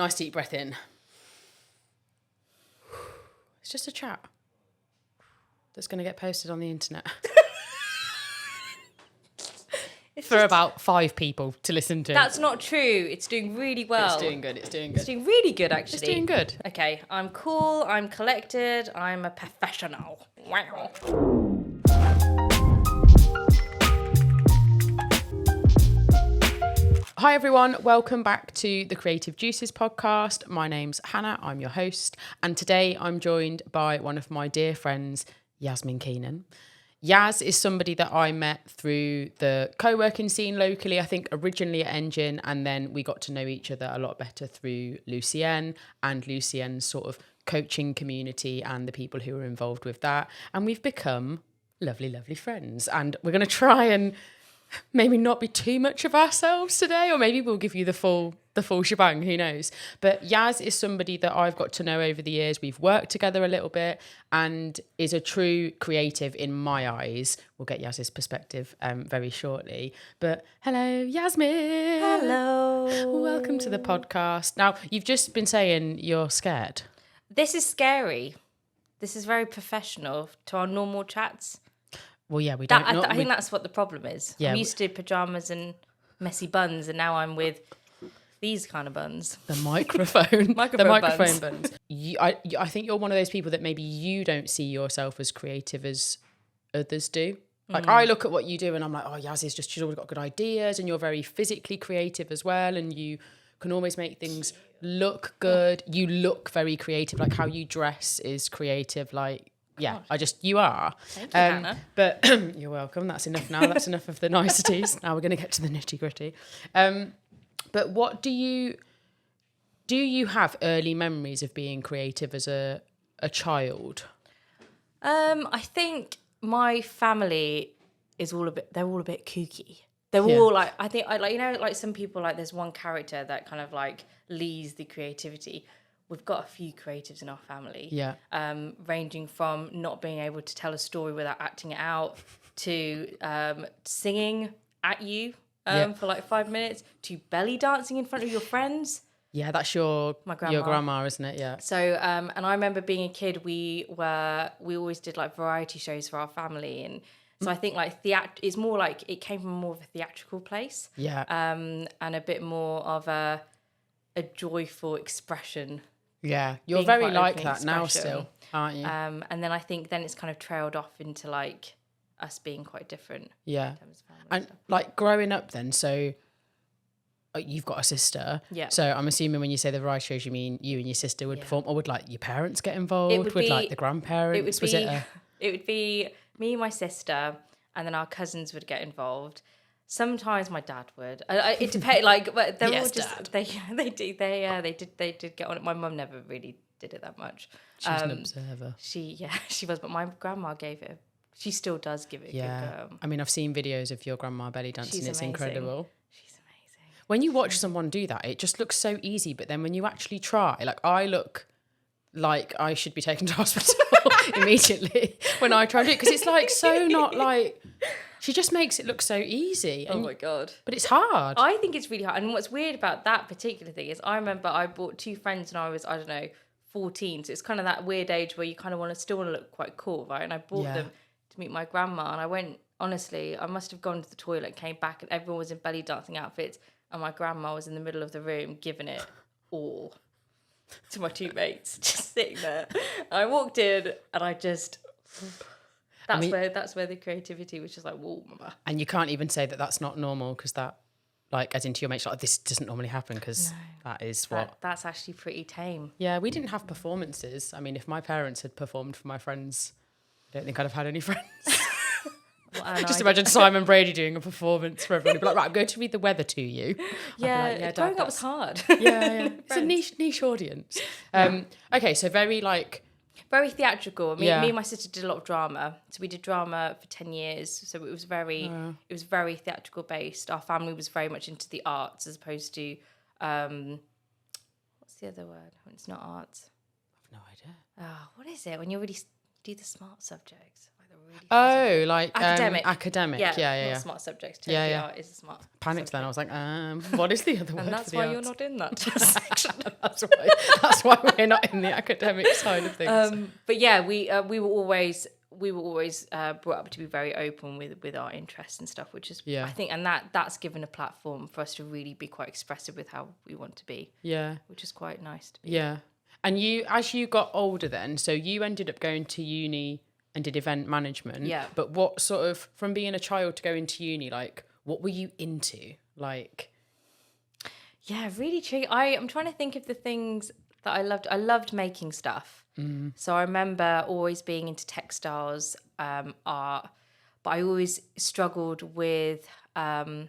Nice deep breath in. It's just a chat that's going to get posted on the internet. For about 5 people to listen to. That's not true. It's doing really well. It's doing good. It's doing good. It's doing really good, actually. It's doing good. Okay, I'm cool. I'm collected. I'm a professional. Wow. Hi everyone, welcome back to the Creative Juices podcast. My name's Hannah, I'm your host, and today I'm joined by one of my dear friends, Yasmin Keenan. Yaz is somebody that I met through the co-working scene locally, I think originally at Engine, and then we got to know each other a lot better through Lucienne and Lucienne's sort of coaching community and the people who were involved with that. And we've become lovely, lovely friends. And we're going to try and maybe not be too much of ourselves today, or maybe we'll give you the full shebang, who knows. But Yaz is somebody that I've got to know over the years. We've worked together a little bit and is a true creative in my eyes. We'll get Yaz's perspective very shortly. But hello, Yasmin. Hello. Welcome to the podcast. Now, you've just been saying you're scared. This is scary. This is very professional to our normal chats. Well, yeah, we don't. I think that's what the problem is. Yeah, I'm used to pajamas and messy buns, and now I'm with these kind of buns. The microphone. Microphone the microphone buns. I think you're one of those people that maybe you don't see yourself as creative as others do. Like, I look at what you do and I'm like, oh, Yaz is she's always got good ideas, and you're very physically creative as well, and you can always make things look good. You look very creative, like how you dress is creative, like, yeah, you are. Thank you, Hannah. But you're welcome. That's enough now. That's enough of the niceties. Now we're going to get to the nitty gritty. But what do you have early memories of being creative as a child? I think my family is they're all a bit kooky. They're all like, I think, like some people, like there's one character that kind of like leads the creativity. We've got a few creatives in our family. Yeah. Ranging from not being able to tell a story without acting it out to singing at you for like 5 minutes to belly dancing in front of your friends. Yeah, that's your grandma, isn't it? Yeah. So, and I remember being a kid, we always did like variety shows for our family, and so I think like it's more like it came from more of a theatrical place. Yeah. And a bit more of a joyful expression. Yeah, you're very like that now still, aren't you? And then I think then it's kind of trailed off into like us being quite different. Yeah. And like growing up then, so you've got a sister. Yeah. So I'm assuming when you say the variety shows, you mean you and your sister would perform, or would like your parents get involved? Would like the grandparents? It would be me and my sister, and then our cousins would get involved. Sometimes my dad would. It depends. Like, but they're all just Dad. They did get on it. My mum never really did it that much. She was an observer. She was. But my grandma gave it. She still does give it. Yeah. A good go. I mean, I've seen videos of your grandma belly dancing. She's it's amazing. incredible. She's amazing. When you watch someone do that, it just looks so easy. But then when you actually try, like I look like I should be taken to hospital immediately when I try and do it, because it's like so not like. She just makes it look so easy. Oh my God. But it's hard. I think it's really hard. And what's weird about that particular thing is I remember I bought 2 friends when I was, 14. So it's kind of that weird age where you kind of still want to look quite cool, right? And I bought them to meet my grandma. And I went, honestly, I must have gone to the toilet, came back, and everyone was in belly dancing outfits. And my grandma was in the middle of the room giving it all to my 2 mates, just sitting there. And I walked in and I just... That's where the creativity was just like, whoa, mama. And you can't even say that that's not normal, because that, like, as into your mates, like, this doesn't normally happen, because that is what... That's actually pretty tame. Yeah, we didn't have performances. I mean, if my parents had performed for my friends, I don't think I'd have had any friends. Just imagine Simon Brady doing a performance for everyone. He'd be like, right, I'm going to read the weather to you. Yeah, growing up was hard. Yeah. It's a niche audience. Okay, so very like... Very theatrical. Me and my sister did a lot of drama. So we did drama for 10 years. So it was very theatrical based. Our family was very much into the arts as opposed to, what's the other word? When it's not arts. I've no idea. Oh, what is it? When you really do the smart subjects. Like Oh, like academic. Yeah. Not smart subjects. Yeah. Is a smart. Panicked subject. then. I was like, what is the other word? And that's for the why arts? you're not in that section. That's why we're not in the academic side of things. But yeah, we were always brought up to be very open with our interests and stuff, which is I think, and that's given a platform for us to really be quite expressive with how we want to be. Yeah, which is quite nice to be. Yeah, and you, as you got older, then, so you ended up going to uni and did event management. Yeah. But what sort of, from being a child to go into uni, like, what were you into? Like, yeah, really tricky. I'm trying to think of the things that I loved. I loved making stuff. So I remember always being into textiles, art, but I always struggled with, I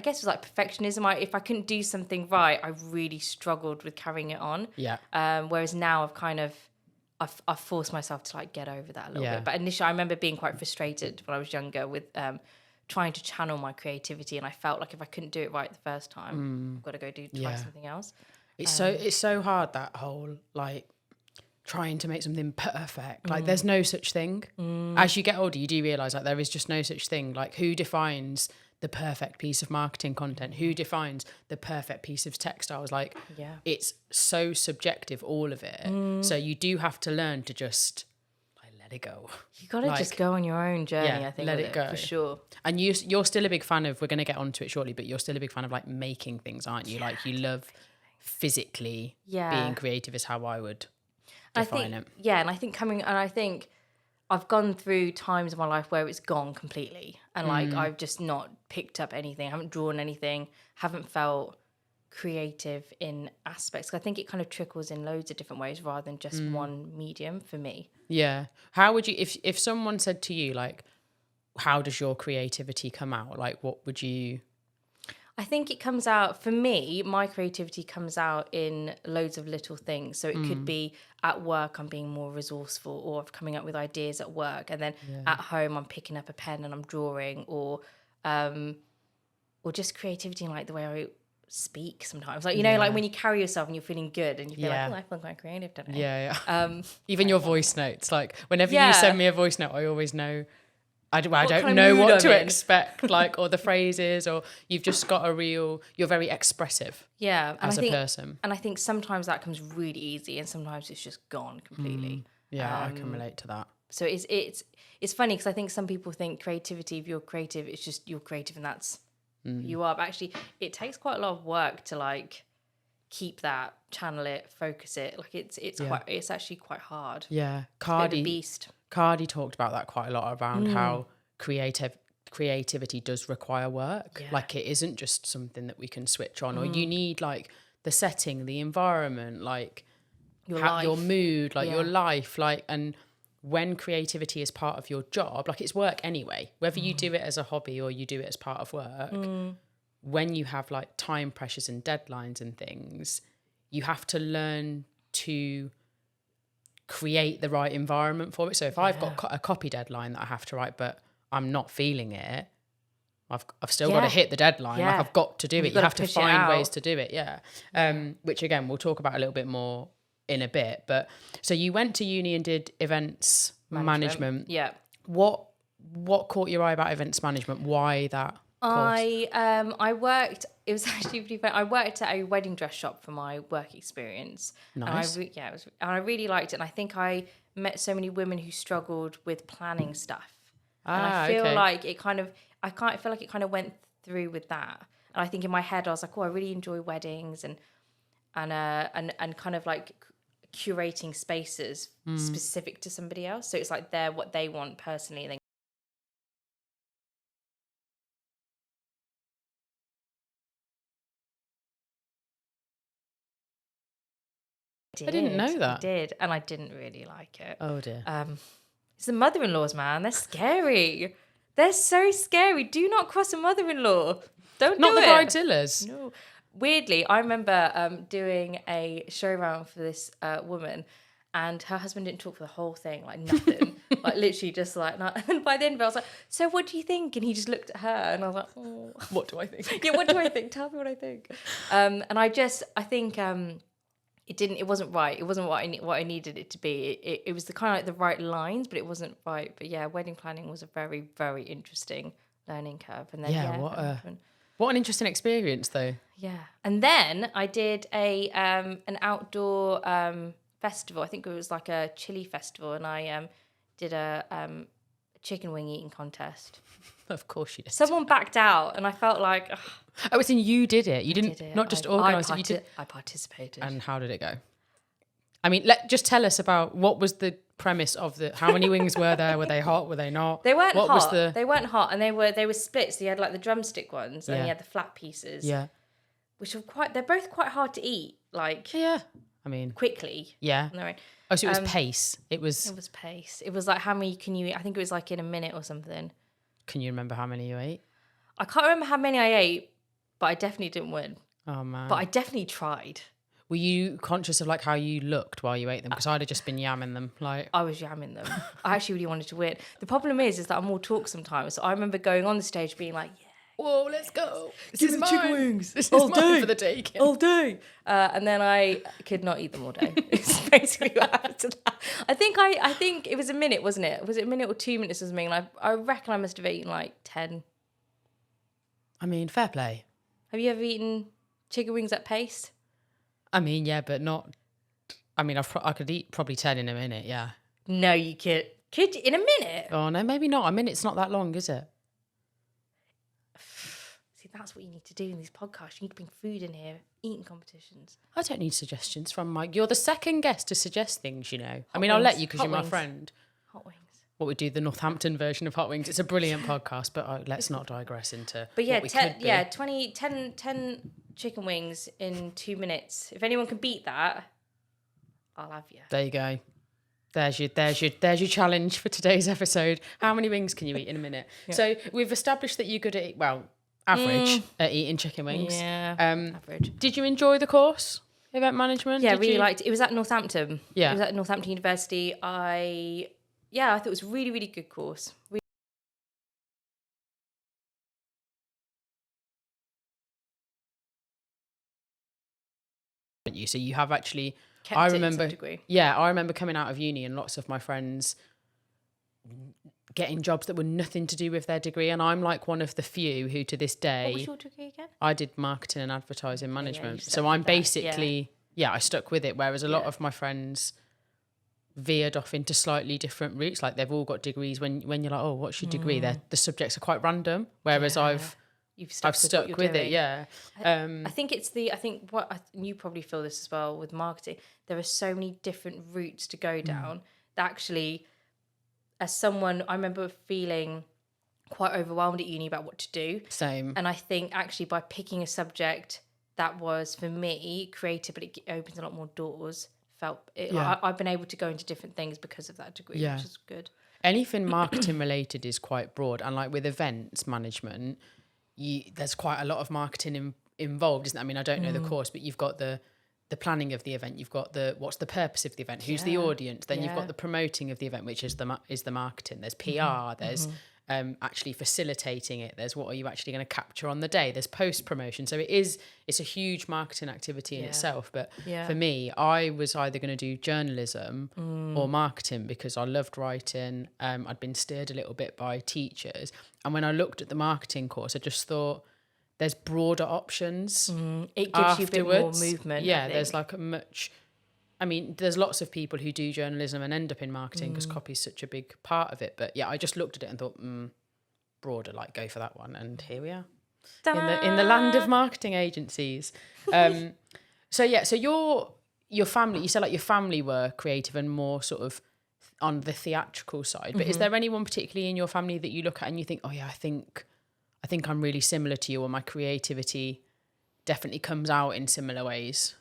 guess it was like perfectionism. If I couldn't do something right, I really struggled with carrying it on. Yeah. Whereas now I've forced myself to like get over that a little bit. But initially I remember being quite frustrated when I was younger with trying to channel my creativity, and I felt like if I couldn't do it right the first time, I've got to go try something else. It's so hard, that whole like trying to make something perfect. Like there's no such thing. As you get older, you do realise like there is just no such thing. Like who defines the perfect piece of marketing content? Who defines the perfect piece of textiles? Like it's so subjective, all of it. So you do have to learn to just like let it go. You got to just go on your own journey, I think. Let it go. For sure. And you're still a big fan of, we're going to get onto it shortly, but you're still a big fan of like making things, aren't you? Like you love physically being creative is how I would define it. Yeah, and I think I've gone through times in my life where it's gone completely, and like I've just not picked up anything, I haven't drawn anything, haven't felt creative in aspects. I think it kind of trickles in loads of different ways rather than just one medium for me. Yeah. How would you, if someone said to you like, how does your creativity come out? Like what would you... I think it comes out, for me, my creativity comes out in loads of little things. So it could be at work, I'm being more resourceful, or coming up with ideas at work. And then at home, I'm picking up a pen and I'm drawing, or just creativity in like the way I speak sometimes. Like, you know, like when you carry yourself and you're feeling good and you feel like, oh, I feel quite creative today. Yeah. Even your voice notes, like whenever you send me a voice note, I always know... I don't know what to expect, like, or the phrases, or you've just got you're very expressive as a person. And I think sometimes that comes really easy and sometimes it's just gone completely. Yeah, I can relate to that. So it's funny because I think some people think creativity, if you're creative, it's just you're creative and that's who you are. But actually, it takes quite a lot of work to like keep that, channel it, focus it. Like it's actually quite hard. Yeah, It's a bit of a beast. Cardi talked about that quite a lot around how creativity does require work. Like it isn't just something that we can switch on, or you need like the setting, the environment, like your mood, like your life, like, and when creativity is part of your job, like it's work anyway, whether you do it as a hobby or you do it as part of work, when you have like time pressures and deadlines and things, you have to learn to create the right environment for it. So if I've got a copy deadline that I have to write, but I'm not feeling it, I've still got to hit the deadline. Like I've got to do it. You have to find ways to do it. Which again, we'll talk about a little bit more in a bit. But so you went to uni and did events management. Yeah. What caught your eye about events management? Why that course? I worked, it was actually pretty fun. I worked at a wedding dress shop for my work experience. Nice. And I really liked it. And I think I met so many women who struggled with planning stuff. And I feel like it kind of, I feel like it kind of went through with that. And I think in my head, I was like, oh, I really enjoy weddings and kind of like curating spaces specific to somebody else. So it's like they're what they want personally, and then I didn't know that. I did, and I didn't really like it. Oh dear. It's the mother-in-laws, man. They're scary. They're so scary. Do not cross a mother-in-law. Don't do it. Not the bridezillas. No. Weirdly, I remember doing a show round for this woman, and her husband didn't talk for the whole thing, like nothing. Like literally just like, not. And by the end of it, I was like, so what do you think? And he just looked at her and I was like, oh. What do I think? Yeah, what do I think? Tell me what I think. And I think it wasn't right. It wasn't what I needed it to be. It was the kind of like the right lines, but it wasn't right. But yeah, wedding planning was a very, very interesting learning curve. And then what an interesting experience though. Yeah. And then I did an outdoor festival. I think it was like a chili festival, and I did a chicken wing eating contest. Of course you did. Someone backed out, and I felt like... Ugh. Oh, it's in you did it. You didn't, not just organise it, you did. I participated. And how did it go? I mean, just tell us about what was the premise of how many wings were there? Were they hot? Were they not? They weren't hot. They weren't hot, and they were split. So you had like the drumstick ones, and you had the flat pieces. Yeah. Which are they're both quite hard to eat. Like, yeah. I mean, quickly. Yeah. No, oh, so it was pace. It was pace. It was like, how many can you eat? I think it was like in a minute or something. Can you remember how many you ate? I can't remember how many I ate, but I definitely didn't win. Oh man. But I definitely tried. Were you conscious of like how you looked while you ate them? Because I'd have just been yamming them. Like, I was yamming them. I actually really wanted to win. The problem is that I'm all talk sometimes. So I remember going on the stage being like, yeah. Whoa, let's go. Give me the chicken wings. This is mine for the taking. All day. And then I could not eat them all day. It's basically what happened to that. I think it was a minute, wasn't it? Was it a minute or 2 minutes or something? And I reckon I must have eaten like 10. I mean, fair play. Have you ever eaten chicken wings at pace? I mean, yeah, but not... I mean, I could eat probably 10 in a minute, yeah. No, you could. Could you? In a minute? Oh, no, maybe not. A minute's not that long, is it? See, that's what you need to do in these podcasts. You need to bring food in here, eating competitions. I don't need suggestions from Mike. You're the second guest to suggest things, you know. Hot I'll wings. let you because you're my Wings. friend. Hot wings. What we do, the Northampton version of Hot Wings. It's a brilliant podcast, but let's not digress into But yeah, what we could be. 10 chicken wings in 2 minutes. If anyone can beat that, I'll have you. There you go. There's your challenge for today's episode. How many wings can you eat in a minute? Yeah. So we've established that you're good at average at eating chicken wings. Yeah, average. Did you enjoy the course? Event management? Yeah, really liked it. It was at Northampton. Yeah. It was at Northampton University. I thought it was a really, really good course. So you have actually... Kept I it remember, to some degree. Yeah, I remember coming out of uni and lots of my friends getting jobs that were nothing to do with their degree, and I'm like one of the few who to this day... What was your degree again? I did marketing and advertising management. Yeah, so I'm basically... Yeah, I stuck with it, whereas a lot of my friends veered off into slightly different routes. Like they've all got degrees. When you're like, oh, what's your degree? The subjects are quite random, whereas I've stuck with it. Yeah. I think you probably feel this as well with marketing. There are so many different routes to go down that actually, as someone, I remember feeling quite overwhelmed at uni about what to do. Same. And I think actually by picking a subject that was for me creative, but it opens a lot more doors. I've been able to go into different things because of that degree, which is good. Anything marketing related is quite broad, and like with events management, there's quite a lot of marketing involved, isn't there? I mean, I don't know the course, but you've got the planning of the event, you've got what's the purpose of the event, who's the audience, then you've got the promoting of the event, which is the marketing. There's PR, there's actually facilitating it, there's what are you actually going to capture on the day, there's post promotion. So it's a huge marketing activity in itself. But for me, I was either going to do journalism or marketing because I loved writing. I'd been steered a little bit by teachers, and when I looked at the marketing course, I just thought there's broader options. It gives you a bit more movement. Yeah, there's like there's lots of people who do journalism and end up in marketing because copy is such a big part of it. But yeah, I just looked at it and thought, broader, like go for that one. And here we are in the land of marketing agencies. So your family, you said like your family were creative and more sort of on the theatrical side. But is there anyone particularly in your family that you look at and you think, oh yeah, I think I'm really similar to you, or my creativity definitely comes out in similar ways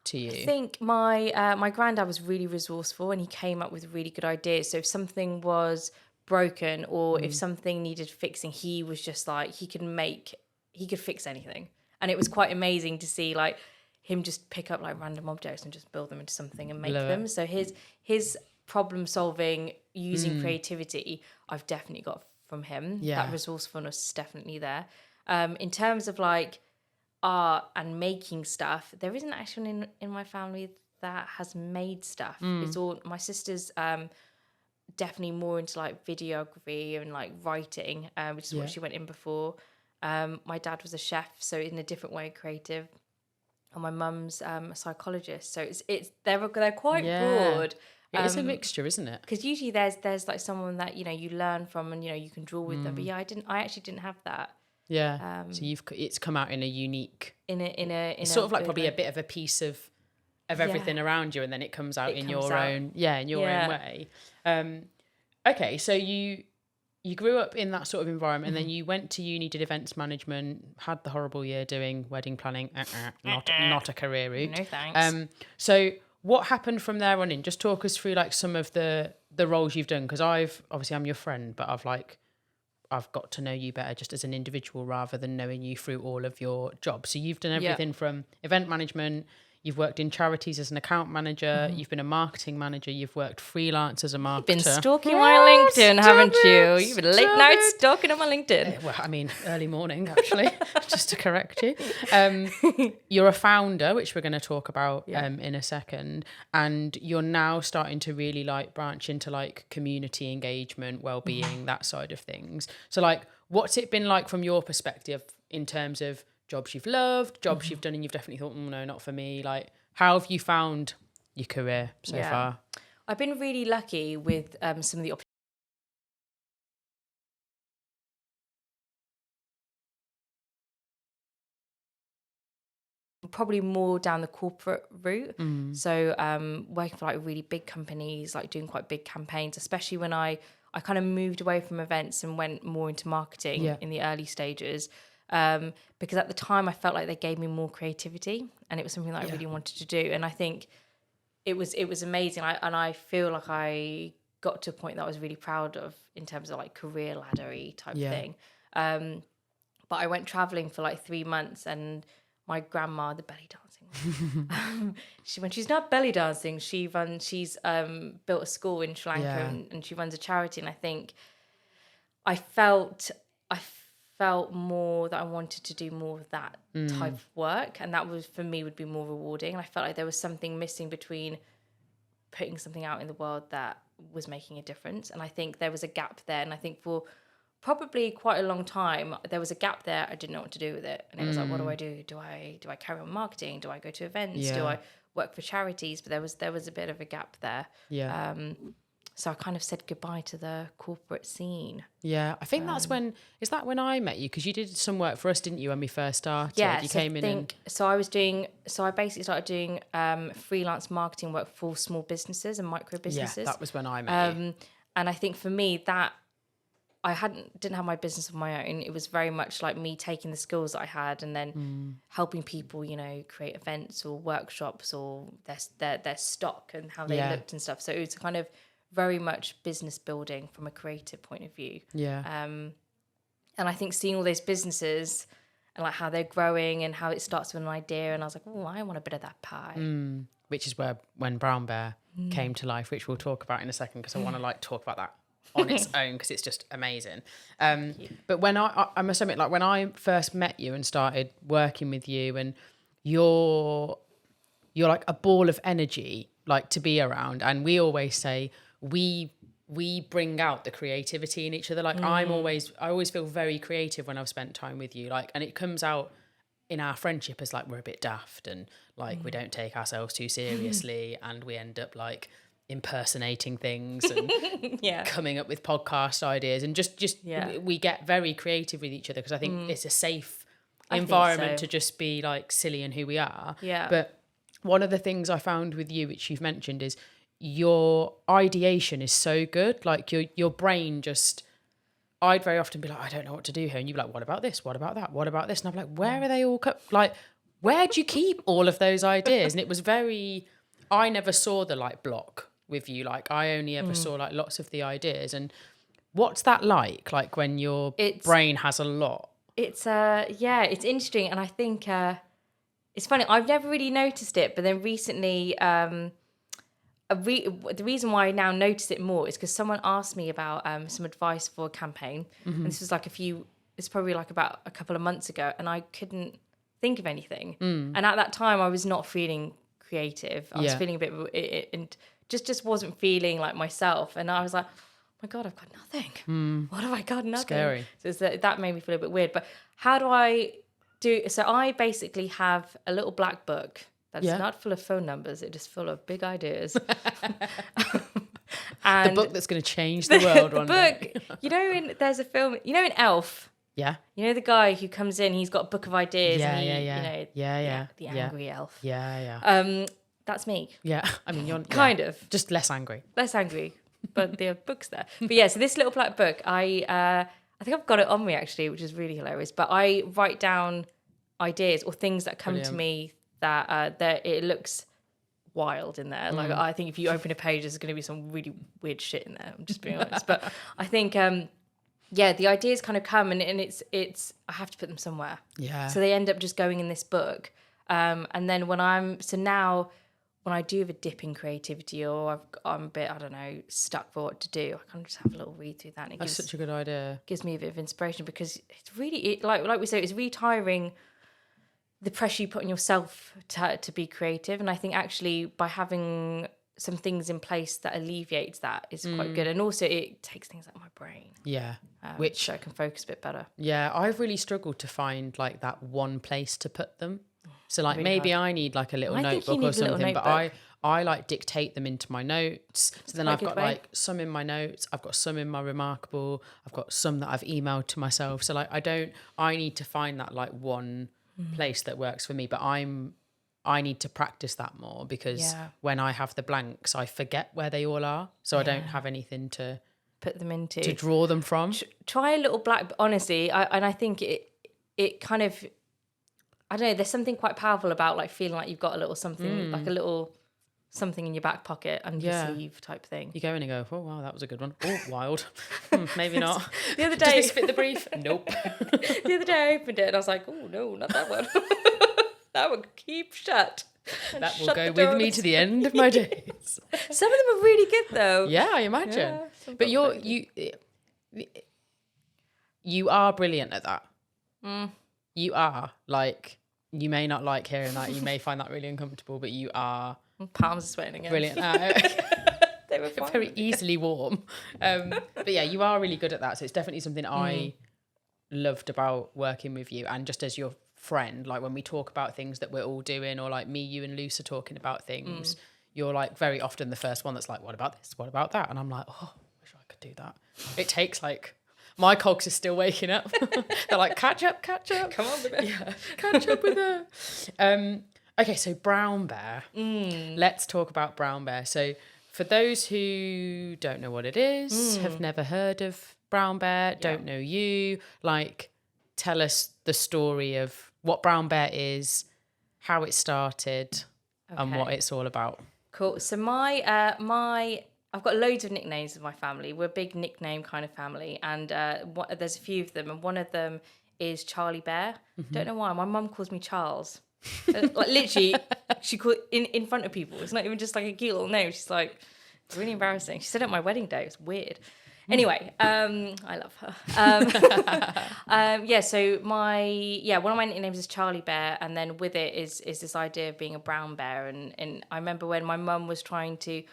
to you? I think my granddad was really resourceful, and he came up with really good ideas. So if something was broken or if something needed fixing, he was just like, he could fix anything. And it was quite amazing to see like him just pick up like random objects and just build them into something and make them. So his problem solving using creativity, I've definitely got from him. That resourcefulness is definitely there. In terms of like art and making stuff, there isn't actually in my family that has made stuff. It's all my sister's definitely more into like videography and like writing, which is what she went in before. My dad was a chef, so in a different way creative. And my mum's a psychologist, so they're quite broad. It is a mixture, isn't it? Because usually there's like someone that you learn from and you can draw with them. But yeah, I actually didn't have that. Yeah. So it's come out in a unique, it's sort of like probably a bit of a piece of everything around you, and then it comes out in your own own way. Okay, so you grew up in that sort of environment, and then you went to uni, did events management, had the horrible year doing wedding planning. Not a career route. No thanks. So what happened from there on in? Just talk us through like some of the roles you've done, because I'm your friend, but I've got to know you better just as an individual rather than knowing you through all of your jobs. So you've done everything from event management. You've worked in charities as an account manager. You've been a marketing manager. You've worked freelance as a marketer. You've been stalking my LinkedIn, haven't you? You've been late night stalking on my LinkedIn. Well, I mean, early morning, actually, just to correct you. You're a founder, which we're going to talk about in a second. And you're now starting to really like branch into like community engagement, wellbeing, that side of things. So like, what's it been like from your perspective in terms of jobs you've loved, jobs you've done and you've definitely thought, no, not for me? Like, how have you found your career so far? I've been really lucky with some of the opportunities. Probably more down the corporate route. So working for like really big companies, like doing quite big campaigns, especially when I kind of moved away from events and went more into marketing in the early stages. Because at the time I felt like they gave me more creativity, and it was something that I really wanted to do. And I think it was amazing. And I feel like I got to a point that I was really proud of in terms of like career laddery type thing. But I went traveling for like 3 months, and my grandma, the belly dancing, when she's not belly dancing, she's built a school in Sri Lanka and she runs a charity. And I think I felt more that I wanted to do more of that type of work, and that was for me would be more rewarding. And I felt like there was something missing between putting something out in the world that was making a difference, and I think there was a gap there. And I think for probably quite a long time there was a gap there. I didn't know what to do with it, and it was like, what do I do? Do I carry on marketing? Do I go to events? Do I work for charities? But there was a bit of a gap there. So I kind of said goodbye to the corporate scene. Yeah, I think that's when I met you, because you did some work for us, didn't you, when we first started? Yeah, you came in. So I basically started doing freelance marketing work for small businesses and micro businesses. Yeah, that was when I met you. And I think for me that I didn't have my business of my own. It was very much like me taking the skills that I had and then helping people, create events or workshops or their stock and how they looked and stuff. So it was kind of very much business building from a creative point of view. And I think seeing all those businesses and like how they're growing and how it starts with an idea, and I was like, oh, I want a bit of that pie. Which is when Brown Bear came to life, which we'll talk about in a second, because I want to like talk about that on its own, because it's just amazing. But when I must admit, like when I first met you and started working with you, and you're like a ball of energy, like to be around. And we always say we bring out the creativity in each other. Like I always feel very creative when I've spent time with you. Like, and it comes out in our friendship as like we're a bit daft and like we don't take ourselves too seriously, and we end up like impersonating things and coming up with podcast ideas, and just we get very creative with each other, because I think it's a safe environment to just be like silly and who we are. But one of the things I found with you, which you've mentioned, is your ideation is so good. Like your brain just, I'd very often be like, I don't know what to do here, and you'd be like, what about this, what about that, what about this, and I'm like, where are they all like where do you keep all of those ideas? And it was I never saw the like block with you. Like I only ever saw like lots of the ideas. And what's that like when your brain has a lot? It's it's interesting, and I think it's funny, I've never really noticed it, but then recently the reason why I now notice it more is because someone asked me about some advice for a campaign, and this was like it's probably like about a couple of months ago, and I couldn't think of anything. And at that time, I was not feeling creative. I was feeling a bit, and just wasn't feeling like myself. And I was like, oh my God, I've got nothing. What have I got? Nothing. Scary. So that made me feel a bit weird. But how do I do? So I basically have a little black book that's not full of phone numbers. It's just full of big ideas. And the book that's going to change the world one day. You know, there's a film, you know, in Elf. Yeah. You know the guy who comes in, he's got a book of ideas. Yeah, and yeah. The angry elf. Yeah. That's me. Yeah. I mean, you're kind of just less angry. Less angry, but the book's there. But yeah, so this little black book, I think I've got it on me actually, which is really hilarious. But I write down ideas or things that come to me that it looks wild in there. Like I think if you open a page, there's going to be some really weird shit in there. I'm just being honest. But I think the ideas kind of come and it's I have to put them somewhere. Yeah. So they end up just going in this book. And then when I do have a dip in creativity or I'm a bit, I don't know, stuck for what to do, I kind of just have a little read through that. And That's such a good idea. Gives me a bit of inspiration because it's really, like we say, it's really tiring, the pressure you put on yourself to be creative. And I think actually by having some things in place that alleviates that is quite good. And also it takes things out of my brain. Yeah. Which I can focus a bit better. Yeah, I've really struggled to find like that one place to put them. So like really maybe hard. I need like a little notebook or something, but I like dictate them into my notes. So then I've got like some in my notes, I've got some in my Remarkable, I've got some that I've emailed to myself. So like I need to find that like one place that works for me, but I need to practice that more because when I have the blanks, I forget where they all are. So I don't have anything to put them into, to draw them from. Try a little black, honestly, I think it kind of, I don't know, there's something quite powerful about like feeling like you've got a little something, like a little something in your back pocket under your sleeve type thing. You go in and go, oh wow, that was a good one. Oh, wild. Maybe not. The other day, does this fit the brief? Nope. The other day I opened it and I was like, oh no, not that one. That one keep shut. That will go with me to the end of my days. Some of them are really good though. Yeah, I imagine. Yeah, but you are brilliant at that. You are. Like, you may not like hearing that. You may find that really uncomfortable, but you are. Palms are sweating again. Brilliant. They were very easily warm. But yeah, you are really good at that. So it's definitely something I loved about working with you. And just as your friend, like when we talk about things that we're all doing, or like me, you and Luce are talking about things, you're like very often the first one that's like, what about this? What about that? And I'm like, oh, I wish I could do that. It takes like... My cogs are still waking up. They're like, catch up. Come on with it. Yeah, catch up with her. Okay, so Brown Bear. Let's talk about Brown Bear. So for those who don't know what it is, have never heard of Brown Bear, don't know you, like, tell us the story of what Brown Bear is, how it started, and what it's all about. Cool. So I've got loads of nicknames of my family. We're a big nickname kind of family. And there's a few of them. And one of them is Charlie Bear. Don't know why. My mum calls me Charles. Like literally, she called in front of people. It's not even just like a cute little name. She's like, it's really embarrassing. She said it at my wedding day. It's weird. Anyway, I love her. So one of my nicknames is Charlie Bear. And then with it is this idea of being a brown bear. And I remember when my mum was trying to...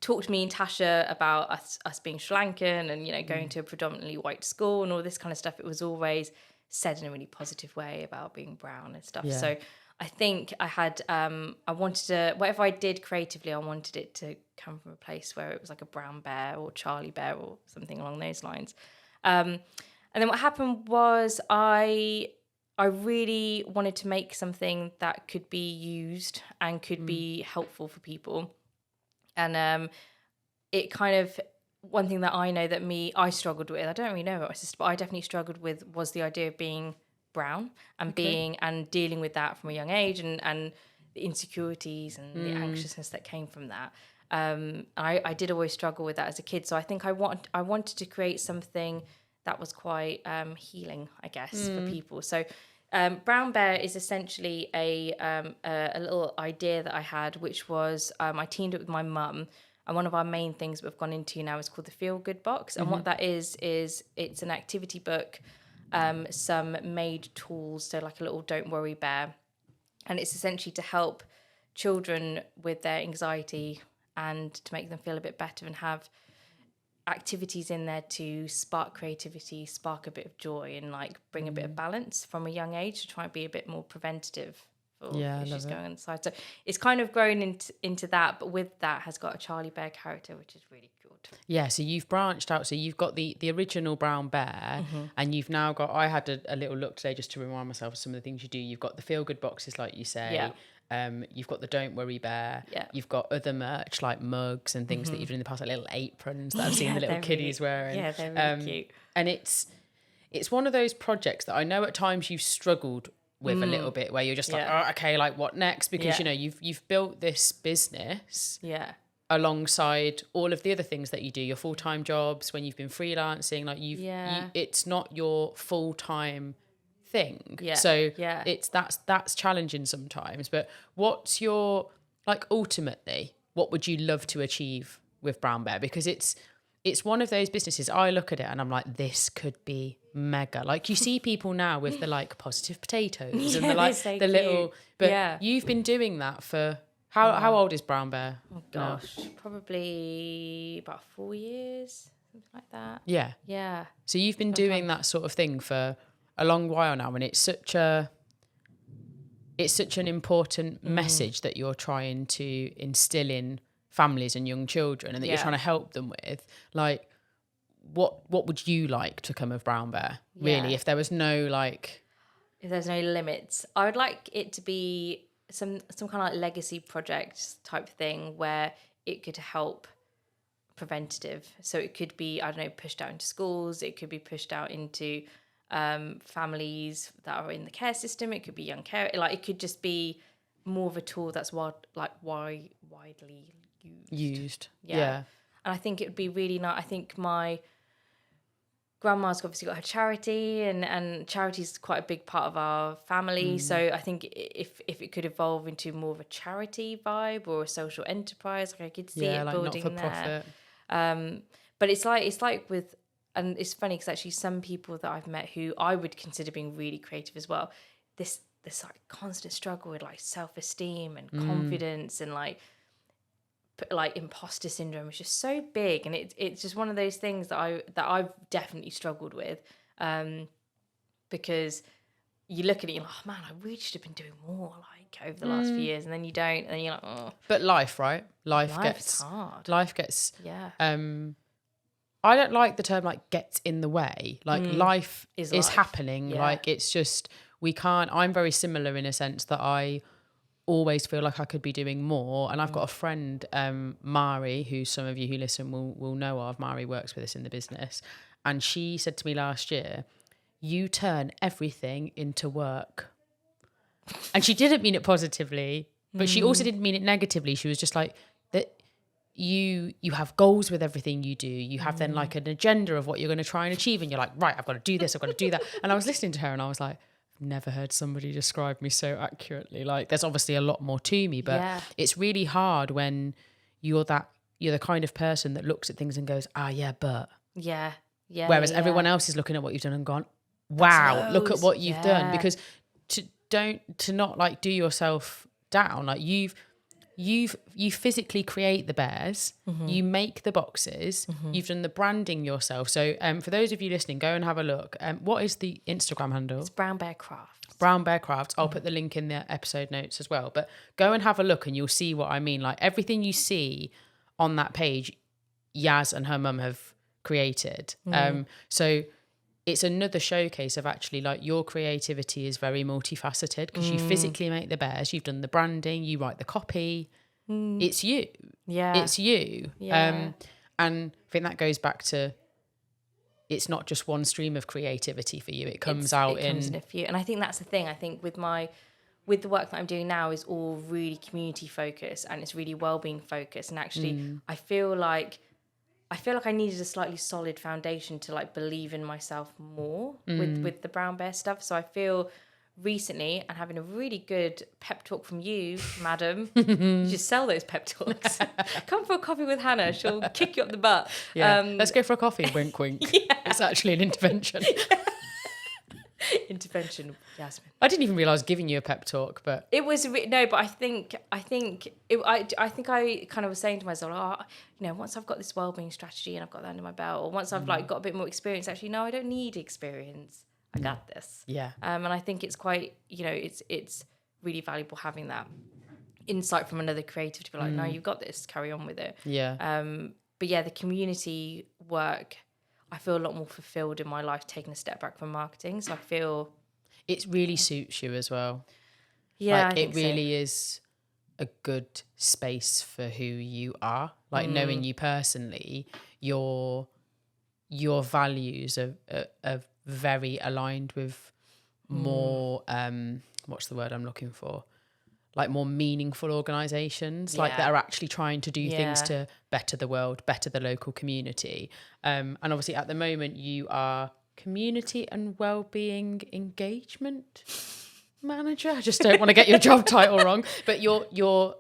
talk to me and Tasha about us being Sri Lankan and, going to a predominantly white school and all this kind of stuff. It was always said in a really positive way about being brown and stuff. Yeah. So I think I had, I wanted to, whatever I did creatively, I wanted it to come from a place where it was like a brown bear or Charlie Bear or something along those lines. And then what happened was I really wanted to make something that could be used and could be helpful for people. And it kind of, one thing that I know that I struggled with, I don't really know about my sister, but I definitely struggled with was the idea of being brown and dealing with that from a young age and the insecurities and the anxiousness that came from that. I did always struggle with that as a kid. So I think I wanted to create something that was quite healing, I guess, for people. So Brown Bear is essentially a little idea that I had, which was I teamed up with my mum, and one of our main things we've gone into now is called the Feel Good Box. And what that is it's an activity book some made tools, so like a little don't worry bear. And it's essentially to help children with their anxiety and to make them feel a bit better, and have activities in there to spark creativity, spark a bit of joy, and like bring a bit of balance from a young age, to try and be a bit more preventative for issues going on inside. So it's kind of grown into that, but with that has got a Charlie Bear character, which is really good. Yeah, so you've branched out. So you've got the original brown bear, and you've now got, I had a little look today just to remind myself of some of the things you do. You've got the feel good boxes, like you say. You've got the don't worry bear. You've got other merch like mugs and things that you've done in the past, like little aprons that I've seen the little kiddies wearing. Yeah, they're really cute. And it's one of those projects that I know at times you've struggled with a little bit, where you're just like, oh, okay, like what next? Because you know you've built this business alongside all of the other things that you do, your full-time jobs, when you've been freelancing, like you it's not your full-time thing. So that's challenging sometimes. But what's your, like, ultimately, what would you love to achieve with Brown Bear? Because it's one of those businesses, I look at it and I'm like, this could be mega. Like, you see people now with the like positive potatoes and the like the cute little, but you've been doing that for how old is Brown Bear? Oh gosh, probably about 4 years, something like that. Yeah. So you've been doing that sort of thing for a long while now, and it's such an important message that you're trying to instill in families and young children, and that you're trying to help them with. Like, what would you like to come of Brown Bear, really, if there was no if there's no limits? I would like it to be some kind of like legacy project type thing, where it could help preventative. So it could be, I don't know, pushed out into schools, it could be pushed out into families that are in the care system, it could be young care, like it could just be more of a tool that's widely used. And I think it would be really nice. I think my grandma's obviously got her charity, and charity is quite a big part of our family. So I think if it could evolve into more of a charity vibe or a social enterprise, like I could see it like building not for there. profit. But it's like with, and it's funny because actually some people that I've met who I would consider being really creative as well, this like constant struggle with like self-esteem and confidence and like imposter syndrome is just so big, and it's just one of those things that I've definitely struggled with, because you look at it, you're like, oh man, I really should have been doing more like over the last few years, and then you don't, and then you're like, oh. But life, right? Life gets hard. Life gets I don't like the term like gets in the way. Like life is happening. Like it's just, we can't. I'm very similar in a sense that I always feel like I could be doing more. And I've got a friend, Mari, who some of you who listen will know of. Mari works with us in the business. And she said to me last year, you turn everything into work. And she didn't mean it positively, but she also didn't mean it negatively. She was just like, that you have goals with everything you do. You have then like an agenda of what you're going to try and achieve. And you're like, right, I've got to do this, I've got to do that. And I was listening to her and I was like, never heard somebody describe me so accurately. Like, there's obviously a lot more to me, but it's really hard when you're the kind of person that looks at things and goes, but whereas everyone else is looking at what you've done and gone, wow, look at what you've done. Because to not like do yourself down, like you physically create the bears, you make the boxes, you've done the branding yourself. So for those of you listening, go and have a look. What is the Instagram handle? It's Brown Bear Crafts. Brown Bear Crafts. I'll put the link in the episode notes as well. But go and have a look and you'll see what I mean. Like, everything you see on that page, Yaz and her mum have created. So it's another showcase of actually like your creativity is very multifaceted, because you physically make the bears, you've done the branding, you write the copy. It's you. It's you. And I think that goes back to, it's not just one stream of creativity for you. It comes in a few. And I think that's the thing. I think with the work that I'm doing now is all really community focused, and it's really wellbeing focused. And actually I feel like I needed a slightly solid foundation to like believe in myself more with the Brown Bear stuff. So I feel recently, and having a really good pep talk from you, madam, you should sell those pep talks. Come for a coffee with Hannah. She'll kick you up the butt. Let's go for a coffee. Wink, wink. It's actually an intervention. Intervention, Yasmin. I didn't even realise I was giving you a pep talk, but It was no, but I think I kind of was saying to myself, oh, once I've got this wellbeing strategy and I've got that under my belt, or once I've like got a bit more experience, actually, no, I don't need experience. I got this. Yeah. And I think it's quite, it's really valuable having that insight from another creative to be like, no, you've got this. Carry on with it. Yeah. But yeah, the community work, I feel a lot more fulfilled in my life taking a step back from marketing. So I feel it really suits you as well. Yeah, like, I think it really is a good space for who you are. Like knowing you personally, your values are very aligned with more what's the word I'm looking for? Like more meaningful organisations, like that are actually trying to do things to better the world, better the local community. And obviously at the moment you are community and wellbeing engagement manager. I just don't want to get your job title wrong, but you're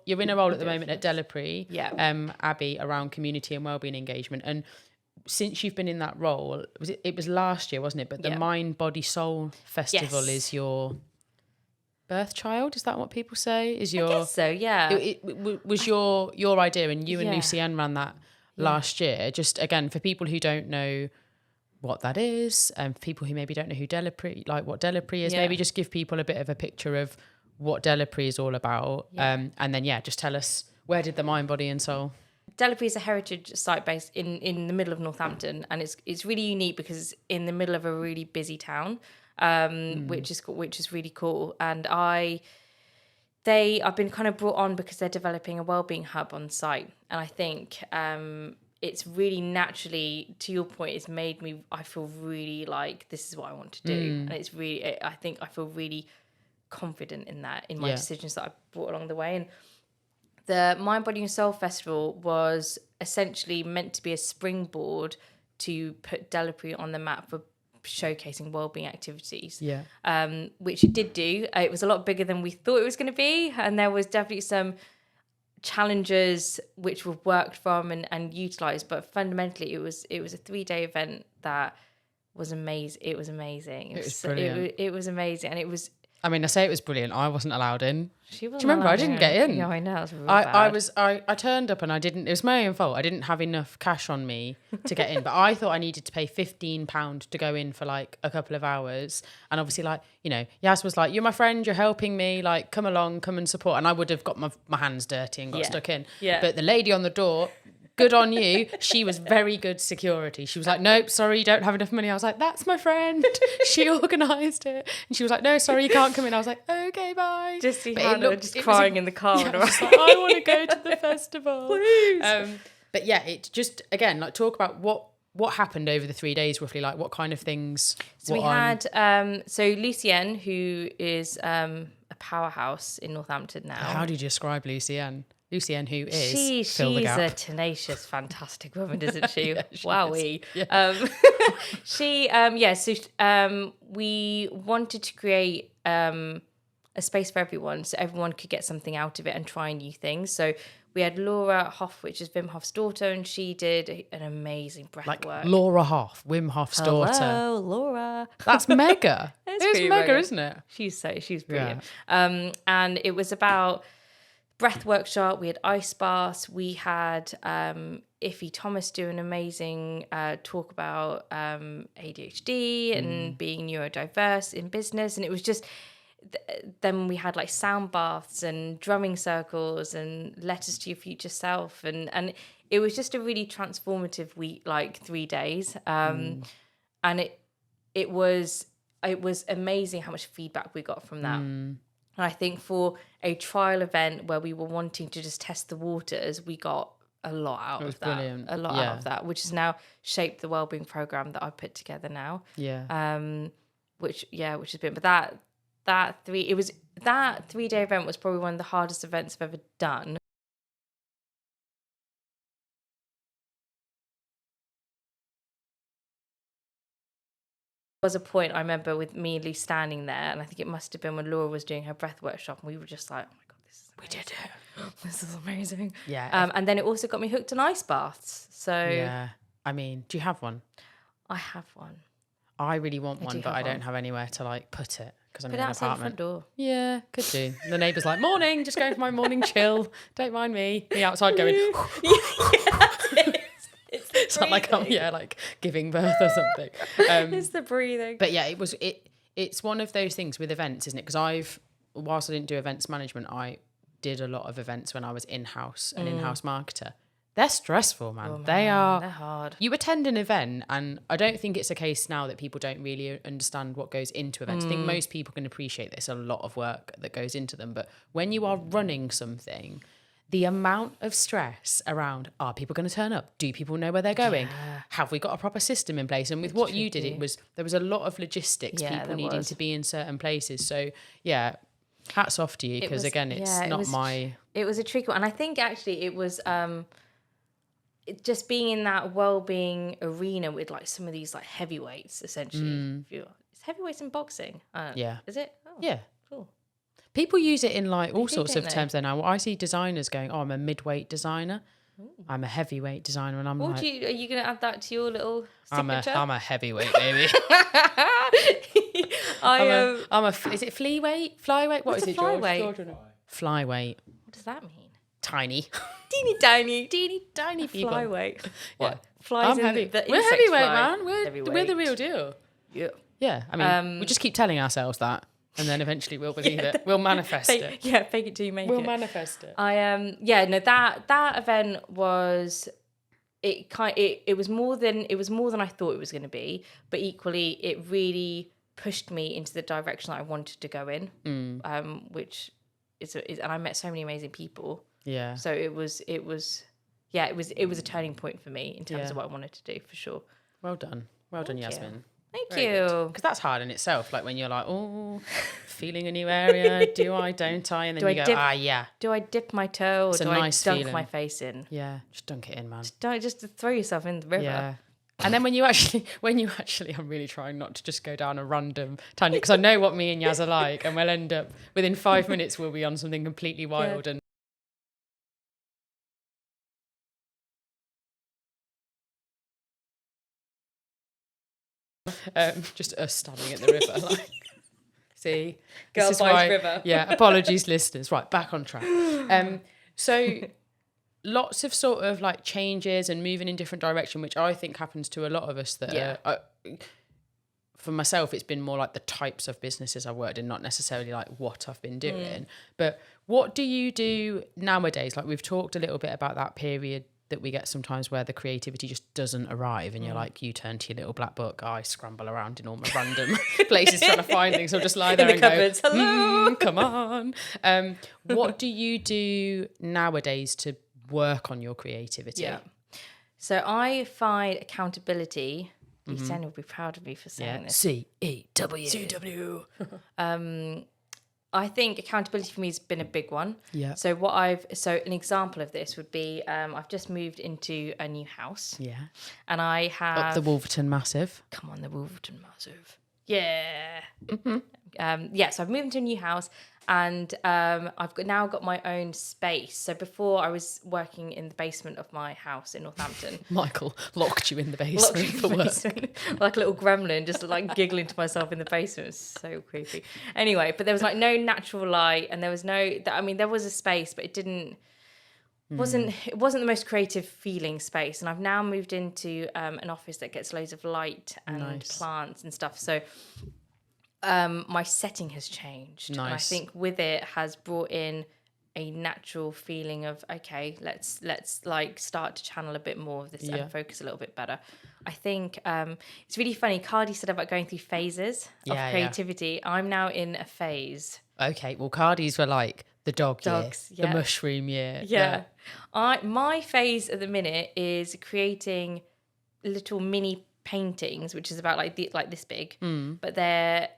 in a role at the moment at Delapre, Abby, around community and wellbeing engagement. And since you've been in that role, it was last year, wasn't it? But the Mind, Body, Soul Festival is your birth child. Is that what people say? Is your? I guess so, yeah. It was your idea, and you and Lucienne ran that last year. Just again for people who don't know what that is, and for people who maybe don't know who Delapre, like what Delapre is, maybe just give people a bit of a picture of what Delapre is all about, and then just tell us, where did the Mind, Body and Soul? Delapre is a heritage site based in the middle of Northampton, and it's really unique because it's in the middle of a really busy town, which is really cool. And I've been kind of brought on because they're developing a wellbeing hub on site, and I think it's really naturally, to your point, it's made me, I feel really like this is what I want to do, and it's really, I think I feel really confident in that, in my decisions that I brought along the way. And the Mind, Body and Soul Festival was essentially meant to be a springboard to put Delapre on the map for showcasing wellbeing activities, which it did do. It was a lot bigger than we thought it was going to be, and there was definitely some challenges which were worked from and utilised, but fundamentally it was a 3-day event that was amazing. It was amazing. It was brilliant. It was amazing, and it was. I mean, I say it was brilliant. I wasn't allowed in. She wasn't. Do you remember? I didn't get in. Yeah, I know. It was real bad. I turned up and I didn't. It was my own fault. I didn't have enough cash on me to get in. But I thought I needed to pay £15 to go in for like a couple of hours. And obviously, like, Yas was like, "You're my friend. You're helping me. Like, come along, come and support." And I would have got my hands dirty and got stuck in. Yeah. But the lady on the door, good on you. She was very good security. She was like, "Nope, sorry, you don't have enough money." I was like, "That's my friend. She organised it." And she was like, "No, sorry, you can't come in." I was like, "Okay, bye." Just see Hannah just crying in the car. I was like, I want to go to the festival. Please. But yeah, it just, again, like, talk about what happened over the 3 days, roughly, like what kind of things. So we had so Lucienne, who is a powerhouse in Northampton now. How do you describe Lucienne? Lucienne, who is she's a tenacious, fantastic woman, isn't she? Wowee. We wanted to create a space for everyone, so everyone could get something out of it and try new things. So we had Laura Hoff, which is Wim Hof's daughter, and she did an amazing breath work. Laura Hoff, Wim Hof's daughter. Hello, Laura. That's mega. It's mega, isn't it? She's brilliant. Yeah. And it was about breath workshop. We had ice baths. We had Iffy Thomas do an amazing talk about ADHD and being neurodiverse in business. And it was just, then we had like sound baths and drumming circles and letters to your future self. And it was just a really transformative week, like 3 days. And it was amazing how much feedback we got from that. And I think for a trial event where we were wanting to just test the waters, we got a lot out of that. Brilliant. A lot out of that, which has now shaped the wellbeing program that I put together now. Yeah. Which has been, but that 3-day event was probably one of the hardest events I've ever done. Was a point I remember with me and Lee standing there, and I think it must have been when Laura was doing her breath workshop, and we were just like, "Oh my god, this is amazing. We did it! This is amazing." Yeah. And then it also got me hooked on ice baths. So yeah, I mean, do you have one? I have one. I really want I one, do but have I don't one. have anywhere to like put it because I'm Put in it an outside your apartment. front door. Yeah, could do. The neighbour's like, morning, just going for my morning chill. Don't mind me. Me outside going. It's not like I'm like giving birth or something. It's the breathing. But yeah, it's one of those things with events, isn't it? Because whilst I didn't do events management, I did a lot of events when I was in-house, an in-house marketer. They're stressful, man. Oh, man, They're hard. You attend an event, and I don't think it's a case now that people don't really understand what goes into events. I think most people can appreciate there's a lot of work that goes into them. But when you are running something, the amount of stress around, are people going to turn up? Do people know where they're going? Yeah. Have we got a proper system in place? And with what you did, there was a lot of logistics, Yeah, people there needing was. to be in certain places. So yeah, hats off to you, because again, it's not my... It was a tricky one. And I think actually it was just being in that wellbeing arena with like some of these like heavyweights, essentially. It's heavyweights in boxing. Yeah. Is it? Oh, Yeah. cool. People use it in like all sorts don't of they? terms there now. I see designers going, oh, I'm a midweight designer. I'm a heavyweight designer. And I'm What like, are you going to add that to your little signature? I'm a heavyweight, baby. Is it flyweight? What is it, George? flyweight? Flyweight. What does that mean? Tiny. Teeny tiny. Tiny people. Flyweight. Yeah. Flies I'm in heavy. the We're insect heavyweight, fly. man. We're the real deal. Yeah. Yeah. I mean, we just keep telling ourselves that, and then eventually we'll believe it. We'll manifest it. Yeah, fake it till you make We'll it. manifest it. That event was it was more than I thought it was going to be, but equally it really pushed me into the direction that I wanted to go in. Which is and I met so many amazing people. Yeah. So it was a turning point for me in terms of what I wanted to do, for sure. Well done. Well done, Yasmin. Thank you. Because that's hard in itself. Like when you're like, oh, feeling a new area. Do I, don't I? And then you go, yeah. Do I dip my toe or It's a do nice I dunk feeling. my face in? Yeah. Just dunk it in, man. Don't just throw yourself in the river. Yeah. And then when you actually, I'm really trying not to just go down a random tangent, because I know what me and Yaz are like, and we'll end up, within 5 minutes, we'll be on something completely wild. And just us standing at the river, like, see, Girl this is by why, river. Yeah, apologies, listeners. Right, back on track. So lots of sort of like changes and moving in different direction, which I think happens to a lot of us. That for myself, it's been more like the types of businesses I've worked in, not necessarily like what I've been doing. But what do you do nowadays? Like we've talked a little bit about that period that we get sometimes where the creativity just doesn't arrive, and you're like, you turn to your little black book. I scramble around in all my random places trying to find things. I'll just lie there and cupboards. go, Hello. come on. What do you do nowadays to work on your creativity? Yeah. So I find accountability. Jen will be proud of me for saying this. CEW. I think accountability for me has been a big one. Yeah. So an example of this would be I've just moved into a new house. Yeah. And I have Up the Wolverton Massive. Come on, the Wolverton Massive. Yeah. So I've moved into a new house, and I've now got my own space. So before I was working in the basement of my house in Northampton. Michael locked you in the basement for work. Like a little gremlin, just like giggling to myself in the basement. It was so creepy. Anyway, but there was like no natural light, and there was there was a space, but it wasn't the most creative feeling space. And I've now moved into an office that gets loads of light and plants and stuff. So my setting has changed. Nice. And I think with it has brought in a natural feeling of, okay, let's like start to channel a bit more of this and focus a little bit better. I think it's really funny. Cardi said about going through phases of creativity. I'm now in a phase. Okay, well, Cardi's were like the dogs, yeah. the mushroom year. Yeah. My phase at the minute is creating little mini paintings, which is about like this big, but they're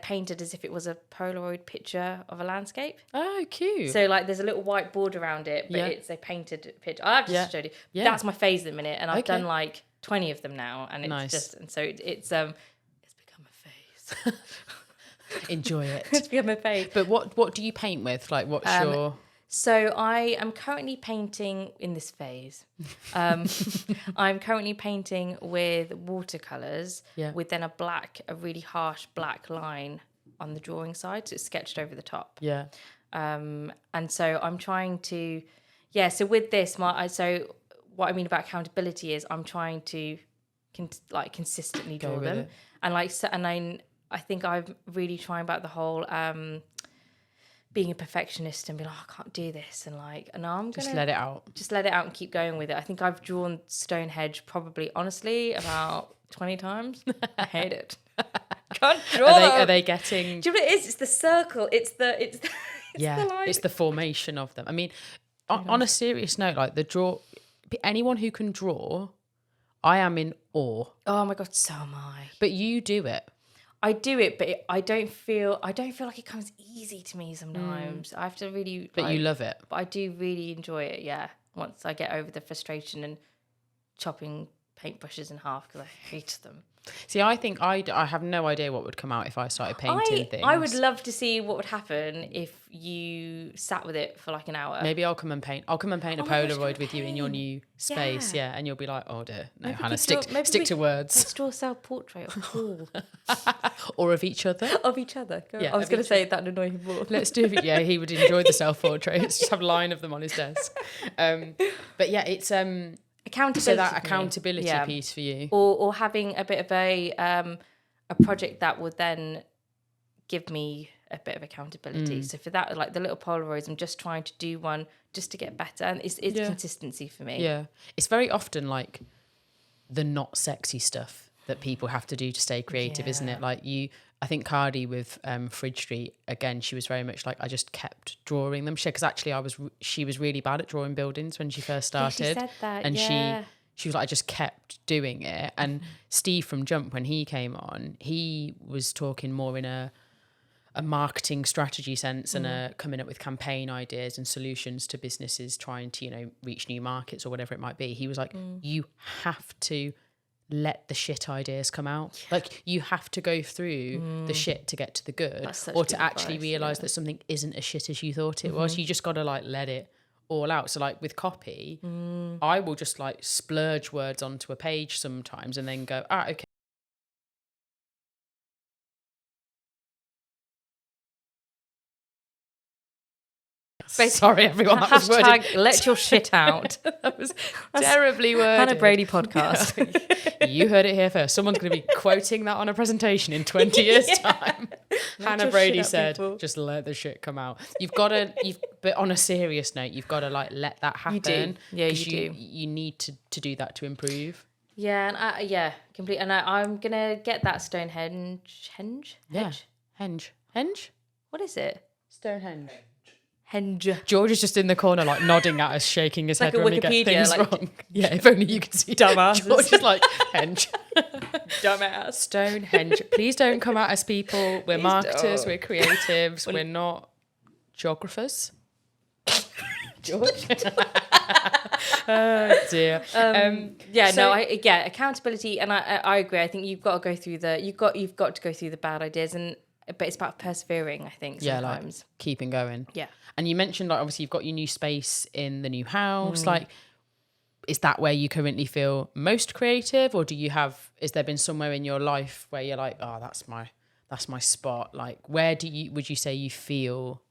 painted as if it was a Polaroid picture of a landscape. Oh, cute. So like there's a little white border around it, but it's a painted picture. I've just showed you. Yeah. That's my phase at the minute, and I've done like 20 of them now, and it's it's become a phase. Enjoy it. It's become a phase. But what do you paint with? Like, what's your... So I am currently painting in this phase. I'm currently painting with watercolors with then a really harsh black line on the drawing side. So it's sketched over the top. Yeah. And so I'm trying to, so with this, so what I mean about accountability is I'm trying to consistently draw them. It. And I think I'm really trying about the whole, being a perfectionist and being like, I can't do this, and I'm gonna just let it out and keep going with it. I think I've drawn Stonehenge probably honestly about 20 times. I hate it. Can't draw. Are they getting? Do you know what it is? It's the circle. It's the it's the formation of them. I mean, on a serious note, like anyone who can draw, I am in awe. Oh my god, so am I. But you do it. I do it, but I don't feel like it comes easy to me sometimes. I have to really. But you love it. But I do really enjoy it. Yeah, once I get over the frustration and chopping paintbrushes in half because I hate them. See, I think I have no idea what would come out if I started painting things. I would love to see what would happen if you sat with it for like an hour. Maybe I'll come and paint. I'll come and paint a Polaroid with you in your new space, and you'll be like, "Oh dear, no, Hannah, stick to words." Let's draw a self-portrait of Paul, or of each other. Of each other. I was going to say that would annoy him more. Let's do it. Yeah, he would enjoy the self-portraits. Just have a line of them on his desk. But yeah, it's accountability. So that accountability piece for you, or having a bit of a project that would then give me a bit of accountability. So for that, like the little Polaroids, I'm just trying to do one just to get better, and it's consistency for me. Yeah, it's very often like the not sexy stuff that people have to do to stay creative, isn't it? Like I think Cardi with Fridge Street, again, she was very much like, I just kept drawing them. Because actually she was really bad at drawing buildings when she first started. She said that, and she was like, I just kept doing it. And Steve from Jump, when he came on, he was talking more in a marketing strategy sense and coming up with campaign ideas and solutions to businesses trying to, reach new markets or whatever it might be. He was like, you have to let the shit ideas come out. Like you have to go through the shit to get to the good, or to actually realize that something isn't as shit as you thought it was. You just got to let it all out. So like with copy, I will just splurge words onto a page sometimes and then go, okay. Sorry, everyone. That was worded. Let your shit out. That was terribly worded. Hannah Brady podcast. You heard it here first. Someone's going to be quoting that on a presentation in 20 years' time. Hannah Brady said, "Just let the shit come out." But on a serious note, you've got to let that happen. You do. Yeah, you do. You need to do that to improve. Yeah, and completely. And I'm gonna get that Stonehenge. Henge. What is it? Stonehenge. George is just in the corner, nodding at us, shaking his head when we get things wrong. Yeah, if only you could see. Dumbasses. George is like, henge. Dumbass. Stonehenge. Please don't come at us, people. We're marketers, we're creatives, we're not geographers. George. Oh dear. Accountability, and I agree. I think you've got to go through the bad ideas, but it's about persevering, I think, sometimes. Keeping going. Yeah. And you mentioned, obviously you've got your new space in the new house. Is that where you currently feel most creative, or is there been somewhere in your life where you're like, oh, that's my spot? Like, where would you say you feel?